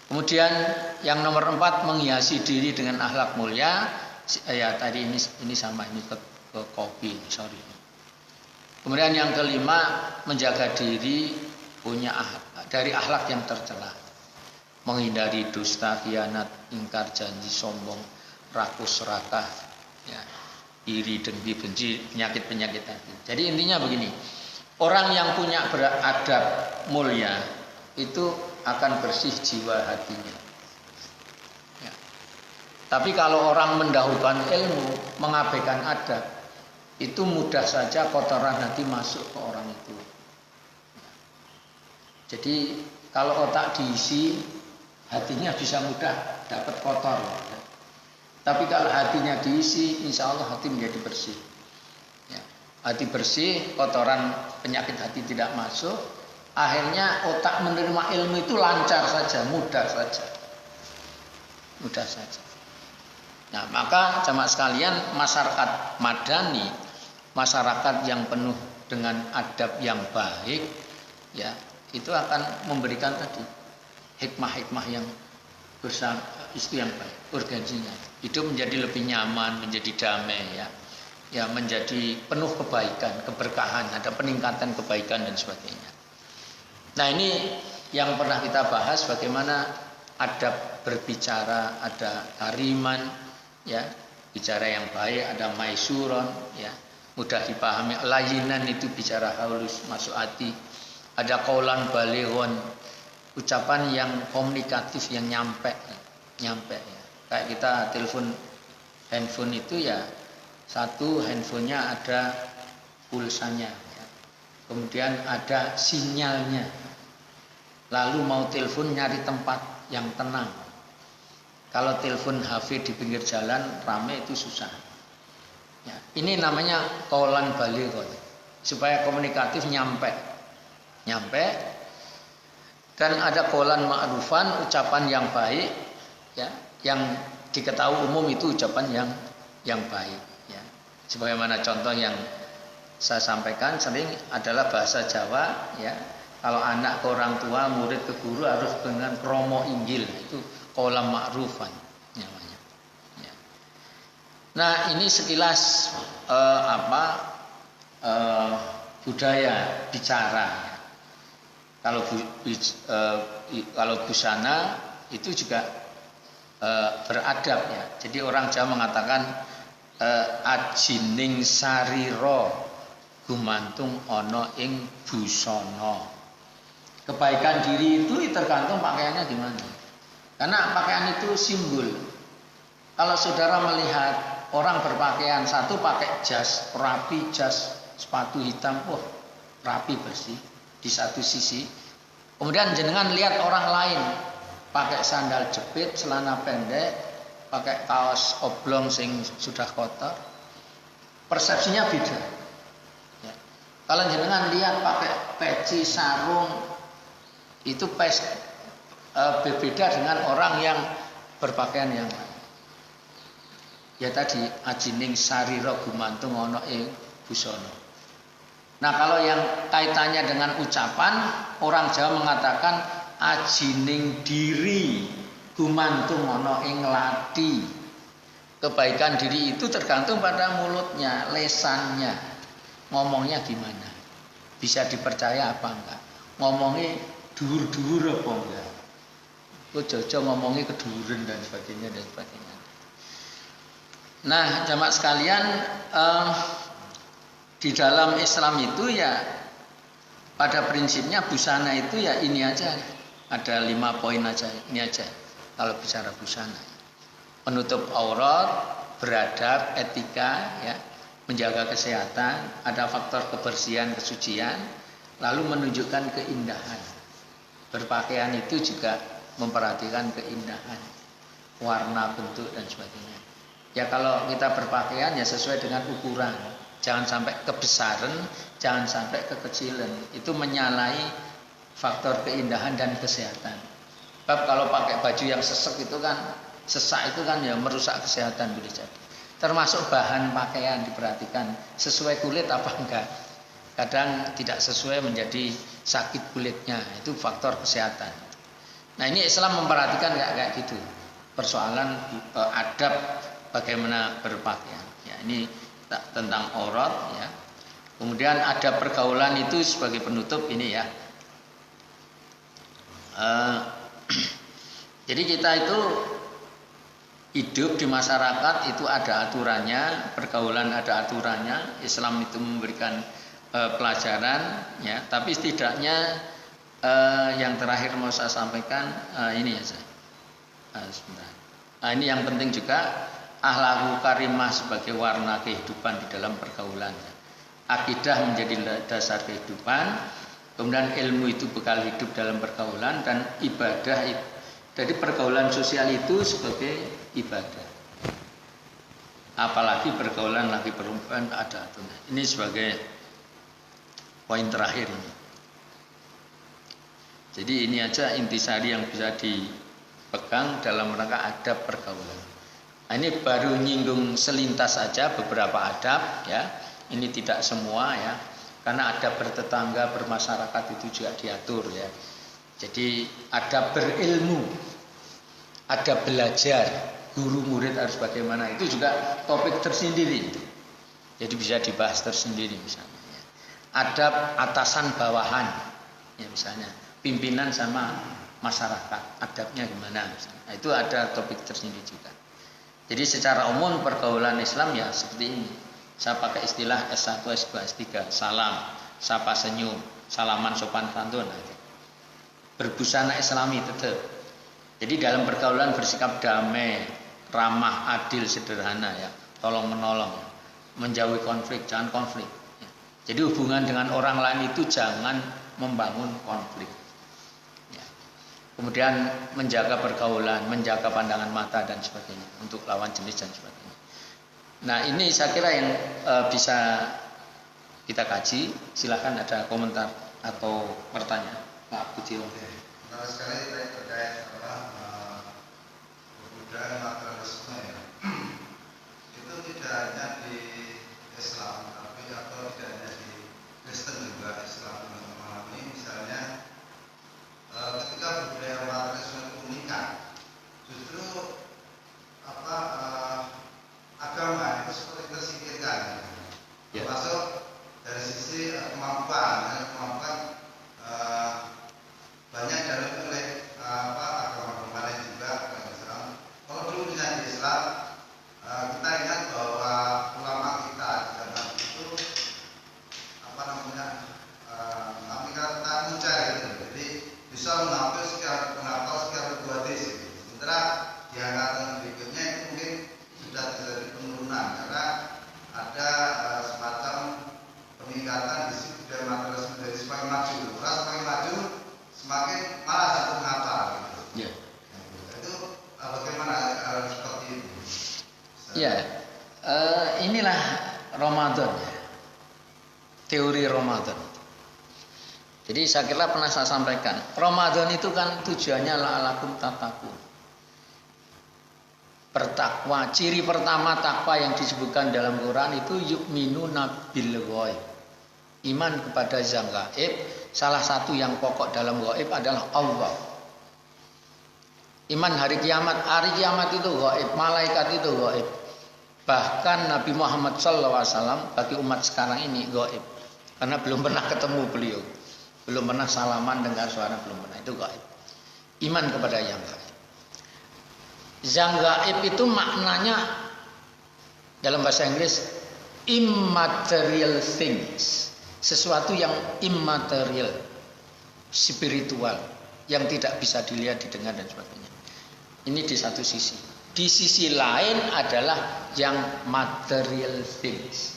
Kemudian yang nomor 4, menghiasi diri dengan akhlak mulia. Ya tadi ini sama, ini ke kopi, sorry. Kemudian yang kelima, menjaga diri punya dari akhlak yang tercela. Menghindari dusta, khianat, ingkar janji, sombong, rakus, serakah, ya, iri, dengki, benci, penyakit-penyakit tadi. Jadi intinya begini, orang yang punya beradab mulia itu akan bersih jiwa hatinya. Ya. Tapi kalau orang mendahulukan ilmu, mengabaikan adab, itu mudah saja kotoran hati masuk ke orang itu. Ya. Jadi kalau otak diisi, hatinya bisa mudah dapat kotor. Ya. Tapi kalau hatinya diisi, insya Allah hati menjadi bersih. Ya. Hati bersih, kotoran penyakit hati tidak masuk, akhirnya otak menerima ilmu itu lancar saja, mudah saja. Nah, maka jamaah sekalian, masyarakat madani, masyarakat yang penuh dengan adab yang baik, ya, itu akan memberikan tadi hikmah-hikmah yang bersama, itu yang baik, urgensinya. Hidup menjadi lebih nyaman, menjadi damai, ya, menjadi penuh kebaikan, keberkahan, ada peningkatan kebaikan dan sebagainya. Nah, ini yang pernah kita bahas, bagaimana adab berbicara, ada kariman, ya, bicara yang baik, ada maisyuron, ya, mudah dipahami. Layinan itu bicara halus, masuk hati. Ada qaulan balighon, ucapan yang komunikatif, yang nyampe ya. Kayak kita telepon handphone itu, ya, satu handphonenya ada pulsanya, ya. Kemudian ada sinyalnya. Lalu mau telepon nyari tempat yang tenang. Kalau telepon HP di pinggir jalan rame itu susah. Ya, ini namanya qaulan balighon, supaya komunikatif nyampe. Dan ada qaulan ma'rufan, ucapan yang baik, ya, yang diketahui umum itu ucapan yang baik, ya. Sebagaimana contoh yang saya sampaikan sering adalah bahasa Jawa, ya. Kalau anak ke orang tua, murid ke guru harus dengan kromo inggil, itu qaulan ma'rufan namanya. Ya. Nah, ini sekilas budaya bicara. Ya. Kalau busana itu juga beradab, ya. Jadi orang Jawa mengatakan ajining sariro gumantung ono ing busana. Kebaikan diri itu tergantung pakaiannya gimana. Karena pakaian itu simbol. Kalau saudara melihat orang berpakaian, satu pakai jas rapi, jas sepatu hitam, wah, rapi bersih di satu sisi. Kemudian jenengan lihat orang lain pakai sandal jepit, celana pendek, pakai kaos oblong sing sudah kotor, persepsinya beda. Ya. Kalau jenengan lihat pakai peci, sarung, itu berbeda dengan orang yang berpakaian yang lain. Ya tadi ajining sarira gumantung ana ing busana. Nah, kalau yang kaitannya dengan ucapan, orang Jawa mengatakan ajining diri gumantung ana ing lati. Kebaikan diri itu tergantung pada mulutnya, lesannya. Ngomongnya gimana? Bisa dipercaya apa enggak? Ngomongnya dhuwur-dhuwur apa enggak? Kok jojo ngomongnya keduren dan sebagainya. Nah, jamaah sekalian, di dalam Islam itu, ya, pada prinsipnya busana itu, ya, ini aja. Ada 5 poin aja, ini aja. Kalau bicara busana, penutup aurat, beradab, etika, ya, menjaga kesehatan, ada faktor kebersihan, kesucian, lalu menunjukkan keindahan. Berpakaian itu juga memperhatikan keindahan, warna, bentuk, dan sebagainya. Ya, kalau kita berpakaian, ya, sesuai dengan ukuran. Jangan sampai kebesaran, jangan sampai kekecilan. Itu menyalahi faktor keindahan dan kesehatan. Sebab kalau pakai baju yang sesak itu kan ya merusak kesehatan boleh jadi. Termasuk bahan pakaian diperhatikan, sesuai kulit apa enggak. Kadang tidak sesuai menjadi sakit kulitnya, itu faktor kesehatan. Nah, ini Islam memperhatikan kayak gitu. Persoalan adab bagaimana berpakaian. Ya, ini tentang aurat, ya. Kemudian ada pergaulan itu sebagai penutup ini, ya. Jadi kita itu hidup di masyarakat itu ada aturannya, pergaulan ada aturannya. Islam itu memberikan pelajaran, ya. Tapi setidaknya yang terakhir mau saya sampaikan ini ya, sebentar. Nah, ini yang penting juga, akhlakul karimah sebagai warna kehidupan di dalam pergaulan. Akidah menjadi dasar kehidupan, kemudian ilmu itu bekal hidup dalam pergaulan, dan ibadah itu. Jadi pergaulan sosial itu sebagai ibadah. Apalagi pergaulan laki perempuan ada aturan. Ini sebagai poin terakhir ini. Jadi ini aja intisari yang bisa dipegang dalam rangka adab pergaulan. Nah, ini baru nyinggung selintas saja beberapa adab ya. Ini tidak semua ya. Karena adab bertetangga, bermasyarakat itu juga diatur ya. Jadi adab berilmu, adab belajar, guru murid harus bagaimana, itu juga topik tersendiri. Jadi bisa dibahas tersendiri misalnya. Adab atasan bawahan, ya misalnya pimpinan sama masyarakat, adabnya gimana? Misalnya. Nah, itu ada topik tersendiri juga. Jadi secara umum pergaulan Islam ya seperti ini. Saya pakai istilah S1, S2, S3, salam, sapa senyum, salaman sopan santun. Berbusana Islami tetap. Jadi dalam pergaulan bersikap damai, ramah, adil, sederhana ya, tolong menolong, menjauhi konflik, jangan konflik. Ya. Jadi hubungan dengan orang lain itu jangan membangun konflik. Ya. Kemudian menjaga pergaulan, menjaga pandangan mata dan sebagainya untuk lawan jenis dan sebagainya. Nah ini saya kira yang bisa kita kaji. Silakan ada komentar atau pertanyaan, Pak Budi. Nah, sekali terkait kebudayaan materialisme ya. Itu tidak hanya di Islam, tapi atau tidak hanya di Kristen juga Islam memahami. Misalnya ketika budaya materialisme itu meningkat, justru agama itu seperti tersingkirkan, ya. Termasuk dari sisi kemampuan banyak dalam oleh agama-agama lain juga Islam. Kalau dulu misalnya di Islam kita ingat bahwa ulama kita di zaman itu kami kata muncul gitu. Jadi bisa menghafal sekian ribu hadis. Sementara di angkatan berikutnya itu mungkin sudah terjadi penurunan karena ada semacam peningkatan di sisi budaya materialisme dari semakin maju. Orang semakin maju semakin malas untuk menghafal gitu. Ya. Itu bagaimana seperti itu? Ya, inilah Ramadan, teori Ramadan. Jadi saya kira pernah saya sampaikan, Ramadan itu kan tujuannya la'alakum tattaqun. Bertakwa, ciri pertama takwa yang disebutkan dalam Quran itu yu'minuna bil ghaib. Iman kepada zat gaib, salah satu yang pokok dalam gaib adalah Allah. Iman hari kiamat itu gaib, malaikat itu gaib. Bahkan Nabi Muhammad SAW bagi umat sekarang ini gaib. Karena belum pernah ketemu beliau. Belum pernah salaman, dengar suara, belum pernah. Itu gaib. Iman kepada yang gaib. Yang gaib itu maknanya dalam bahasa Inggris immaterial things. Sesuatu yang immaterial, spiritual, yang tidak bisa dilihat, didengar dan sebagainya. Ini di satu sisi. Di sisi lain adalah yang material things.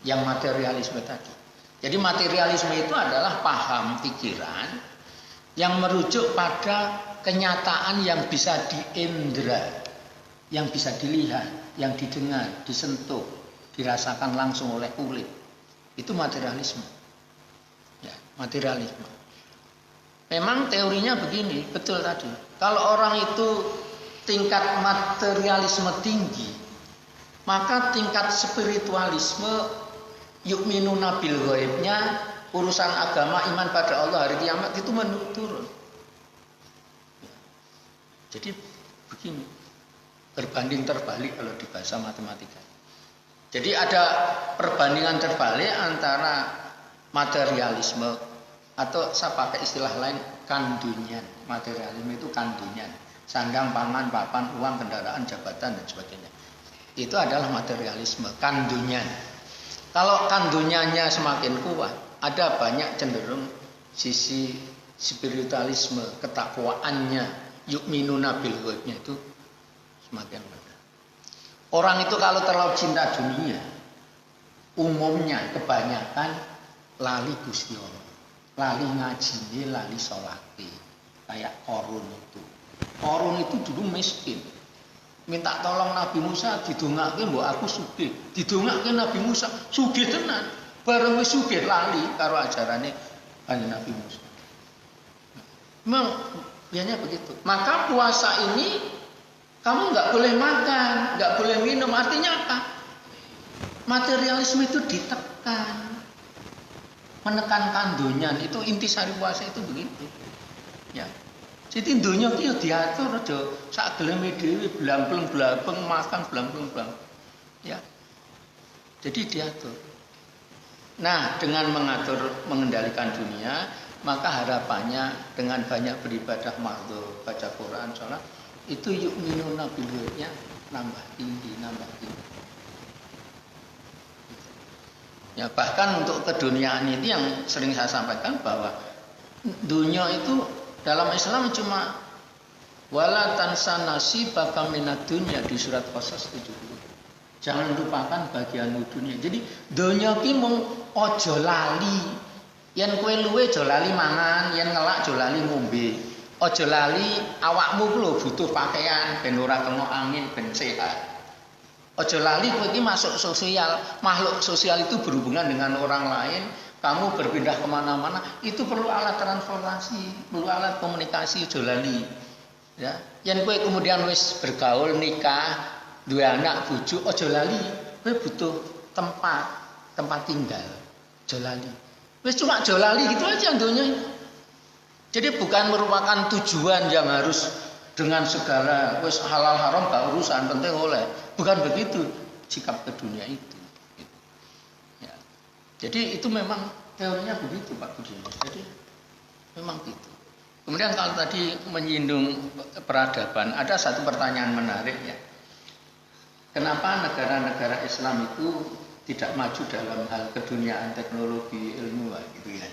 Yang materialisme tadi. Jadi materialisme itu adalah paham pikiran yang merujuk pada kenyataan yang bisa diindra, yang bisa dilihat, yang didengar, disentuh, dirasakan langsung oleh kulit. Itu materialisme. Ya, materialisme. Memang teorinya begini, betul tadi. Kalau orang itu tingkat materialisme tinggi, maka tingkat spiritualisme yu'minuna bil ghaibnya, urusan agama, iman pada Allah, hari kiamat itu menurun. Jadi begini, berbanding terbalik kalau di bahasa matematika. Jadi ada perbandingan terbalik antara materialisme atau saya pakai istilah lain kandunyan. Materialisme itu kandunyan, sandang, pangan, papan, uang, kendaraan, jabatan dan sebagainya. Itu adalah materialisme, kandunyan. Kalau kandunyannya semakin kuat, ada banyak cenderung sisi spiritualisme, ketakwaannya, yu'minuna bil ghaibnya itu semakin rendah. Orang itu kalau terlalu cinta dunia, umumnya kebanyakan lali Gusti Allah, lali ngaji, lali sholati. Kayak Korun itu. Korun itu dulu miskin. Minta tolong Nabi Musa didongake mbok aku sugih. Didongake Nabi Musa sugih tenan. Bareng wis sugih lali karo ajarane Nabi Musa. Memang biasanya begitu. Maka puasa ini kamu nggak boleh makan, nggak boleh minum. Artinya apa? Materialisme itu ditekan, menekankan dunia. Itu intisari puasa itu begitu. Ya. Jadi dunia itu ya diatur aja. Sak geleme dhewe blampleng-blabeng makan blampleng-blabeng. Ya. Jadi diatur. Nah, dengan mengendalikan dunia, maka harapannya dengan banyak beribadah mahdzur, baca Quran, sholat, itu yu'minuna bil-ghaibnya nambah tinggi. Ya, bahkan untuk keduniaan ini yang sering saya sampaikan bahwa dunia itu dalam Islam cuma wala tansa nasibaka minad dunya di surat Qasas 70. Jangan lupakan bagianmu dunia. Jadi dunia ki mung aja lali. Yen kowe luwe aja lali mangan, yen ngelak aja lali ngombe. Aja lali awakmu ku lho butuh pakaian ben ora kena angin ben sehat. Aja lali kowe iki masuk sosial. Makhluk sosial itu berhubungan dengan orang lain. Kamu berpindah kemana-mana itu perlu alat transportasi, perlu alat komunikasi. Aja lali. Ya, yen kowe kemudian wis bergaul nikah, dua anak bojo, aja lali kowe butuh tempat tinggal. Aja lali. Wis cuma aja lali gitu aja dunia. Jadi bukan merupakan tujuan yang harus dengan segala wis halal haram gak urusan, penting oleh. Bukan begitu sikap ke dunia itu. Ya. Jadi itu memang teorinya begitu Pak Budi. Jadi memang gitu. Kemudian kalau tadi menyinggung peradaban, ada satu pertanyaan menarik ya. Kenapa negara-negara Islam itu tidak maju dalam hal keduniaan teknologi ilmu gitu ya.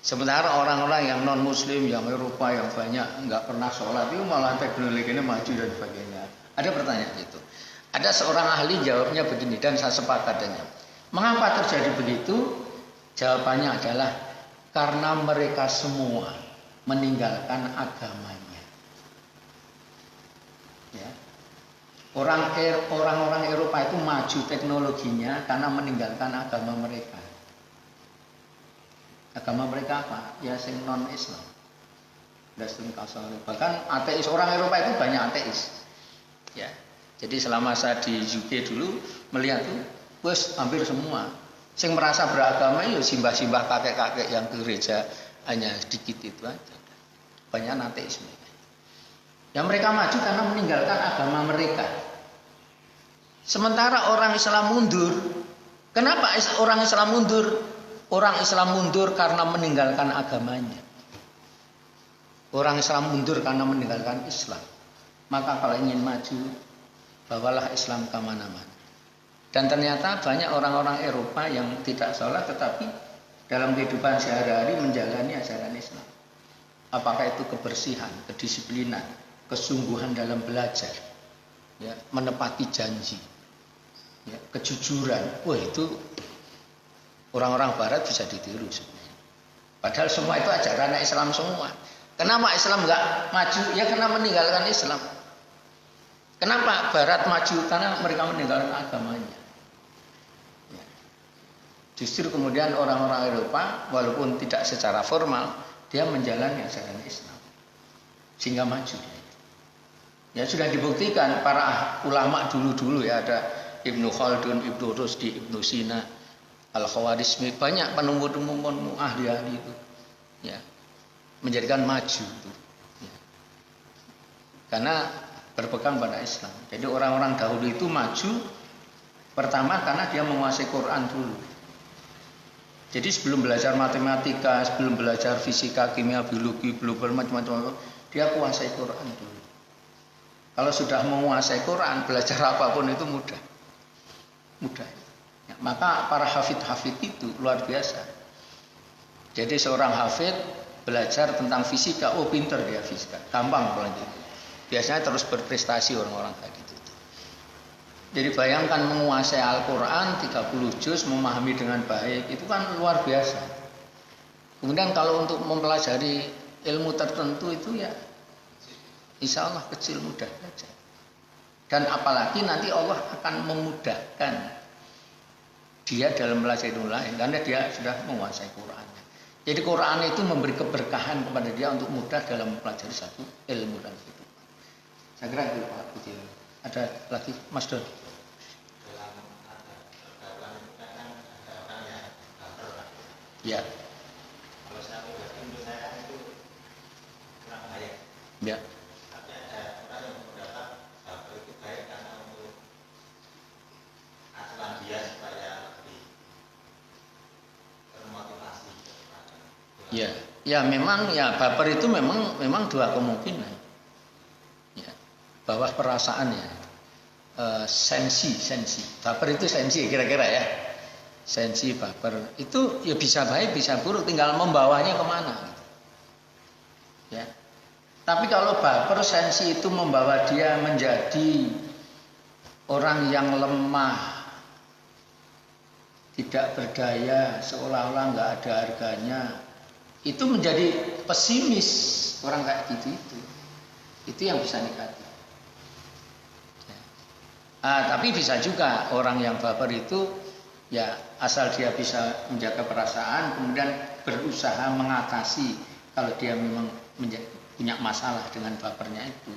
Sementara orang-orang yang non muslim, yang Eropa yang banyak nggak pernah sholat itu malah teknologinya maju dan sebagainya. Ada pertanyaan itu. Ada seorang ahli jawabnya begini dan saya sepakat dengan. Mengapa terjadi begitu? Jawabannya adalah karena mereka semua meninggalkan agamanya. Ya. Orang-orang Eropa itu maju teknologinya karena meninggalkan agama mereka. Agama mereka apa? Ya sing non Islam. Bahkan ateis, orang Eropa itu banyak ateis. Ya. Jadi selama saya di UK dulu melihat tuh, wes hampir semua. Sing merasa beragama ya simbah-simbah kakek-kakek yang ke gereja hanya sedikit itu aja. Banyak ateis mereka. Ya mereka maju karena meninggalkan agama mereka. Sementara orang Islam mundur. Kenapa orang Islam mundur? Orang Islam mundur karena meninggalkan agamanya. Orang Islam mundur karena meninggalkan Islam. Maka kalau ingin maju, bawalah Islam kemana-mana. Dan ternyata banyak orang-orang Eropa yang tidak sholat tetapi dalam kehidupan sehari-hari menjalani ajaran Islam. Apakah itu kebersihan, kedisiplinan, kesungguhan dalam belajar, ya, menepati janji, ya, kejujuran. Wah itu orang-orang Barat bisa ditiru sebenarnya. Padahal semua itu ajaran Islam semua. Kenapa Islam nggak maju? Ya karena meninggalkan Islam. Kenapa Barat maju? Karena mereka meninggalkan agamanya. Ya. Justru kemudian orang-orang Eropa walaupun tidak secara formal dia menjalani ajaran Islam sehingga maju. Ya sudah dibuktikan para ulama dulu-dulu ya ada Ibnu Khaldun, Ibnu Rusdi, Ibnu Sina, Al-Khawarizmi, banyak penemu-penemu ahli-ahli itu ya menjadikan maju itu. Ya. Karena berpegang pada Islam. Jadi orang-orang dahulu itu maju pertama karena dia menguasai Quran dulu. Jadi sebelum belajar matematika, sebelum belajar fisika, kimia, biologi, global macam-macam, dia kuasai Quran dulu. Kalau sudah menguasai Quran, belajar apapun itu mudah. Mudah. Ya, maka para hafid-hafid itu luar biasa. Jadi seorang hafid belajar tentang fisika, oh pinter dia fisika, gampang apalagi. Biasanya terus berprestasi orang-orang kayak gitu. Jadi bayangkan menguasai Al-Quran 30 juz, memahami dengan baik, itu kan luar biasa. Kemudian kalau untuk mempelajari ilmu tertentu itu ya insya Allah kecil mudah saja. Dan apalagi nanti Allah akan memudahkan dia dalam belajar ilmu lain karena dia sudah menguasai Quran. Jadi Quran itu memberi keberkahan kepada dia untuk mudah dalam mempelajari satu ilmu dan kehidupan. Saya kira itu Pak Budi. Ada lagi Mas Don? Ya. Kalau saya pribadi menurut saya kan itu kurang baik. Ya. Tapi ada orang yang berpendapat bahwa itu baik karena untuk asuhan dia supaya lebih termotivasi. Ya, ya memang ya baper itu memang dua kemungkinan. Ya, bawah perasaan ya. Sensi. Baper itu sensi kira-kira ya. Sensi baper itu ya bisa baik bisa buruk, tinggal membawanya kemana. Ya. Tapi kalau baper sensi itu membawa dia menjadi orang yang lemah, tidak berdaya, seolah-olah nggak ada harganya, itu menjadi pesimis orang kayak gitu itu yang bisa negatif. Ya. Tapi bisa juga orang yang baper itu ya asal dia bisa menjaga perasaan, kemudian berusaha mengatasi kalau dia memang punya masalah dengan bapernya itu,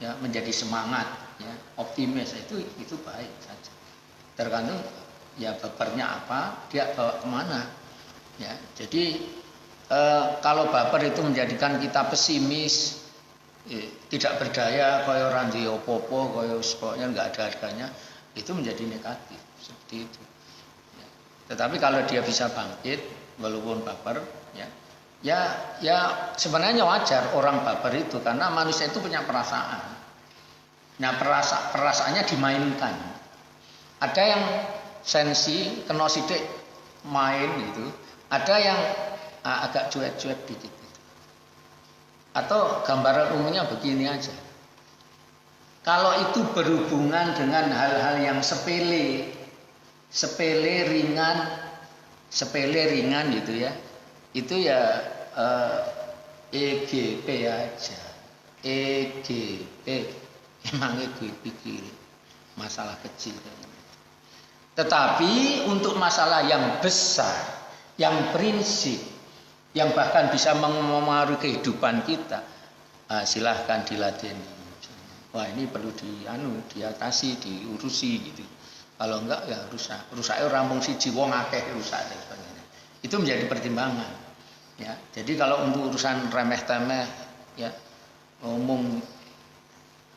ya menjadi semangat, ya optimis itu baik saja. Tergantung ya bapernya apa, dia bawa kemana, ya. Jadi kalau baper itu menjadikan kita pesimis, tidak berdaya, koyo randi opo-opo, koyo pokoknya nggak ada harganya, itu menjadi negatif seperti itu. Tetapi kalau dia bisa bangkit walaupun baper, ya sebenarnya wajar orang baper itu karena manusia itu punya perasaan. Nah perasaannya dimainkan. Ada yang sensi kena sidik main gitu, ada yang agak cuek-cuek dikit. Atau gambaran umumnya begini aja. Kalau itu berhubungan dengan hal-hal yang sepele ringan gitu ya, itu ya EGP aja, EGP emang pikir masalah kecil. Tetapi untuk masalah yang besar, yang prinsip, yang bahkan bisa mempengaruhi kehidupan kita, silahkan diladeni. Wah ini perlu diatasi, diurusi gitu. Kalau enggak ya rusak. Rusaknya rampung siji wong akeh rusak dan sebagainya. Itu menjadi pertimbangan. Ya. Jadi kalau untuk urusan remeh-temeh ya ngomong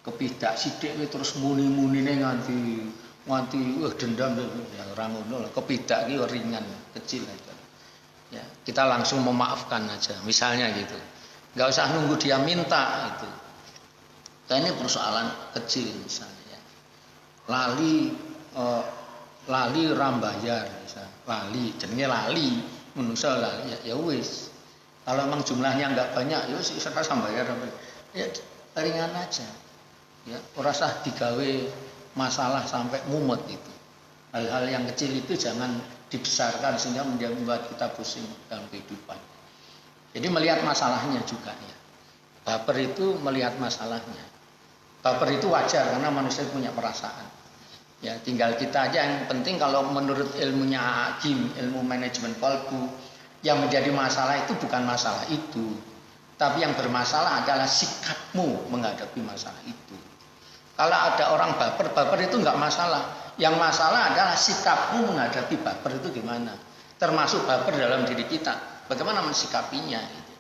kepidak sithik terus muni-munine nganti dendam ya ora ngono lah. Kepidak iki ringan, kecil aja. Ya, kita langsung memaafkan aja. Misalnya gitu. Enggak usah nunggu dia minta itu. Ini persoalan kecil misalnya ya. Lali rambayar lali jenenge lali manusia lali ya wis kalau memang jumlahnya enggak banyak ya wis ora sambayar ya ringan aja ya ora usah digawe masalah sampai mumet itu. Hal-hal yang kecil itu jangan dibesarkan sehingga membuat kita pusing dalam kehidupan. Jadi melihat masalahnya juga ya. Baper itu melihat masalahnya. Baper itu wajar karena manusia punya perasaan. Ya, tinggal kita aja yang penting kalau menurut ilmunya Hakim, ilmu manajemen kolbu, yang menjadi masalah itu bukan masalah itu, tapi yang bermasalah adalah sikapmu menghadapi masalah itu. Kalau ada orang baper itu enggak masalah. Yang masalah adalah sikapmu menghadapi baper itu gimana. Termasuk baper dalam diri kita, bagaimana mensikapinya itu.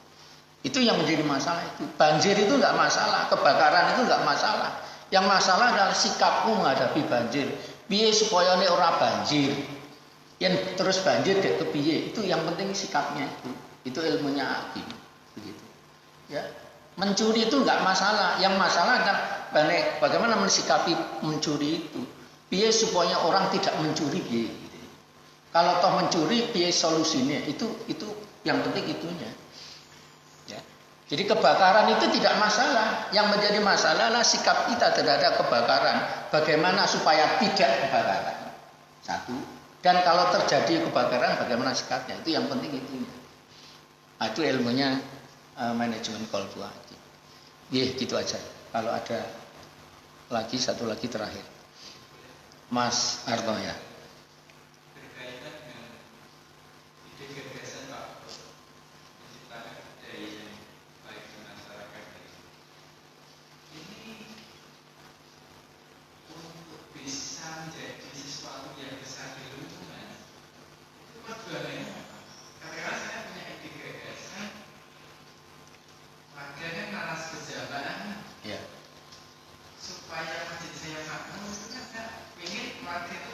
Itu yang menjadi masalah itu. Banjir itu enggak masalah, kebakaran itu enggak masalah. Yang masalah adalah sikapmu menghadapi banjir. Piye supaya nek ora banjir. Yen terus banjir dek kepiye? Itu yang penting sikapnya itu. Itu ilmunya Hakim. Begitu. Ya. Mencuri itu enggak masalah. Yang masalah adalah bagaimana mensikapi mencuri itu. Piye supaya orang tidak mencuri piye. Kalau toh mencuri piye solusinya? Itu yang penting itunya. Ya. Jadi kebakaran itu tidak masalah. Yang menjadi masalah adalah sikap kita terhadap kebakaran. Bagaimana supaya tidak kebakaran. Satu. Dan kalau terjadi kebakaran bagaimana sikapnya. Itu yang penting itunya. Nah, itu ilmunya manajemen kolbu. Gitu aja. Kalau ada lagi satu lagi terakhir. Mas Arto ya. Berkaitan dengan ide gagasan Pak menjadi sesuatu yang besar di lingkungan, itu perjuangannya apa? Katakanlah saya punya ide gagasan, warga kan naras berjamaah, Ya. supaya masjid saya makmur itu kan saya ingin warga itu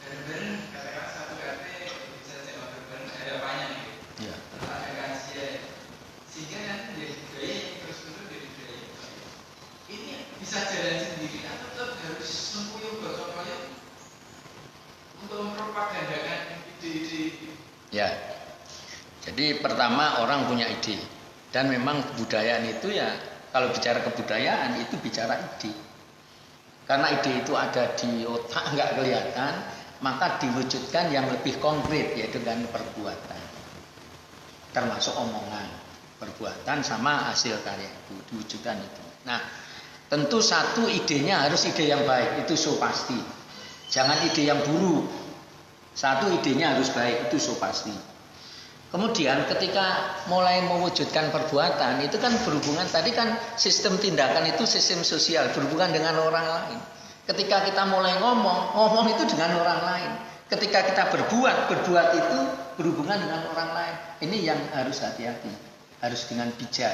bareng-bareng, katakanlah satu RT bisa jamaah bareng-bareng, ada apanya gitu. Ya. Terus ada kajian, sehingga nanti menjadi budaya yang terus-menerus jadi budaya yang baik. Ini bisa jalan sendiri atau tetap harus sempuyuh gotong royong untuk mempropagandakan ide-ide. Ya. Jadi pertama orang punya ide dan memang kebudayaan itu ya kalau bicara kebudayaan itu bicara ide. Karena ide itu ada di otak nggak kelihatan, maka diwujudkan yang lebih konkret yaitu dengan perbuatan. Termasuk omongan, perbuatan sama hasil karya itu diwujudkan itu. Nah, tentu satu idenya harus ide yang baik, itu so pasti. Jangan ide yang buruk. Satu idenya harus baik, itu so pasti. Kemudian ketika mulai mewujudkan perbuatan, itu kan berhubungan, tadi kan sistem tindakan itu sistem sosial, berhubungan dengan orang lain. Ketika kita mulai ngomong itu dengan orang lain. Ketika kita berbuat itu berhubungan dengan orang lain. Ini yang harus hati-hati, harus dengan bijak.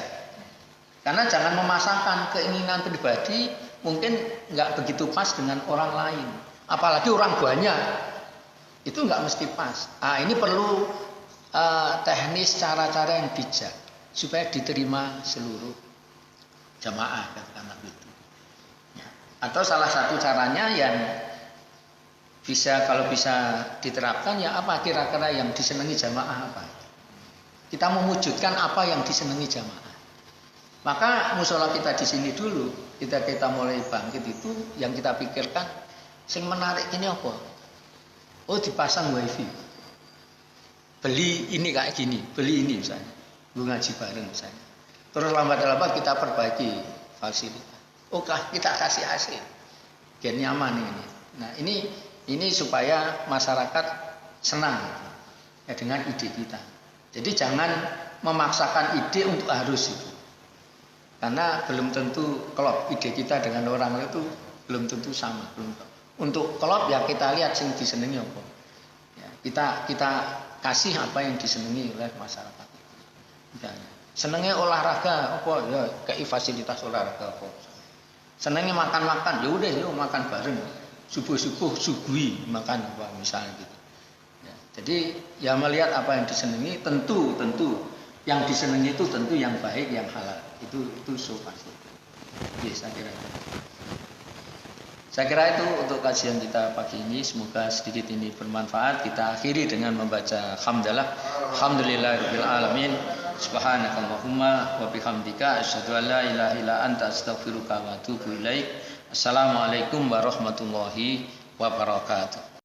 Karena jangan memasangkan keinginan pribadi mungkin nggak begitu pas dengan orang lain. Apalagi orang banyak, itu nggak mesti pas. Ini perlu teknis cara-cara yang bijak supaya diterima seluruh jamaah katakanlah gitu. Ya. Atau salah satu caranya yang kalau bisa diterapkan ya apa kira-kira yang disenangi jamaah apa? Kita mewujudkan apa yang disenangi jamaah. Maka musola kita di sini dulu, kita mulai bangkit itu yang kita pikirkan, sing menarik ini apa? Oh dipasang wifi. Beli ini kayak gini, beli ini misalnya. Lu ngaji bareng misalnya. Terus lambat-lambat kita perbaiki fasilitas. Oh kita kasih AC. Biar nyaman ini. Nah ini supaya masyarakat senang ya, dengan ide kita. Jadi jangan memaksakan ide untuk harus itu. Karena belum tentu klop ide kita dengan orang itu belum tentu sama. Untuk klop ya kita lihat sing disenengi apa. Ya, kita kasih apa yang disenangi oleh masyarakat. Misalnya, senengnya olahraga apa ya kayak fasilitas olahraga apa. Senengnya makan-makan, ya udah yuk makan bareng. Subuh-subuh suguhi makan apa misalnya gitu. Ya, jadi ya melihat apa yang disenangi tentu yang disenangi itu tentu yang baik yang halal itu so pasti. Ya, saya kira itu untuk kajian kita pagi ini. Semoga sedikit ini bermanfaat. Kita akhiri dengan membaca hamdalah. Alhamdulillahirabbil alamin. Subhanakallahumma wa bihamdika asyhadu an la ilaha illa anta astaghfiruka wa atubu ilaik. Assalamualaikum warahmatullahi wabarakatuh.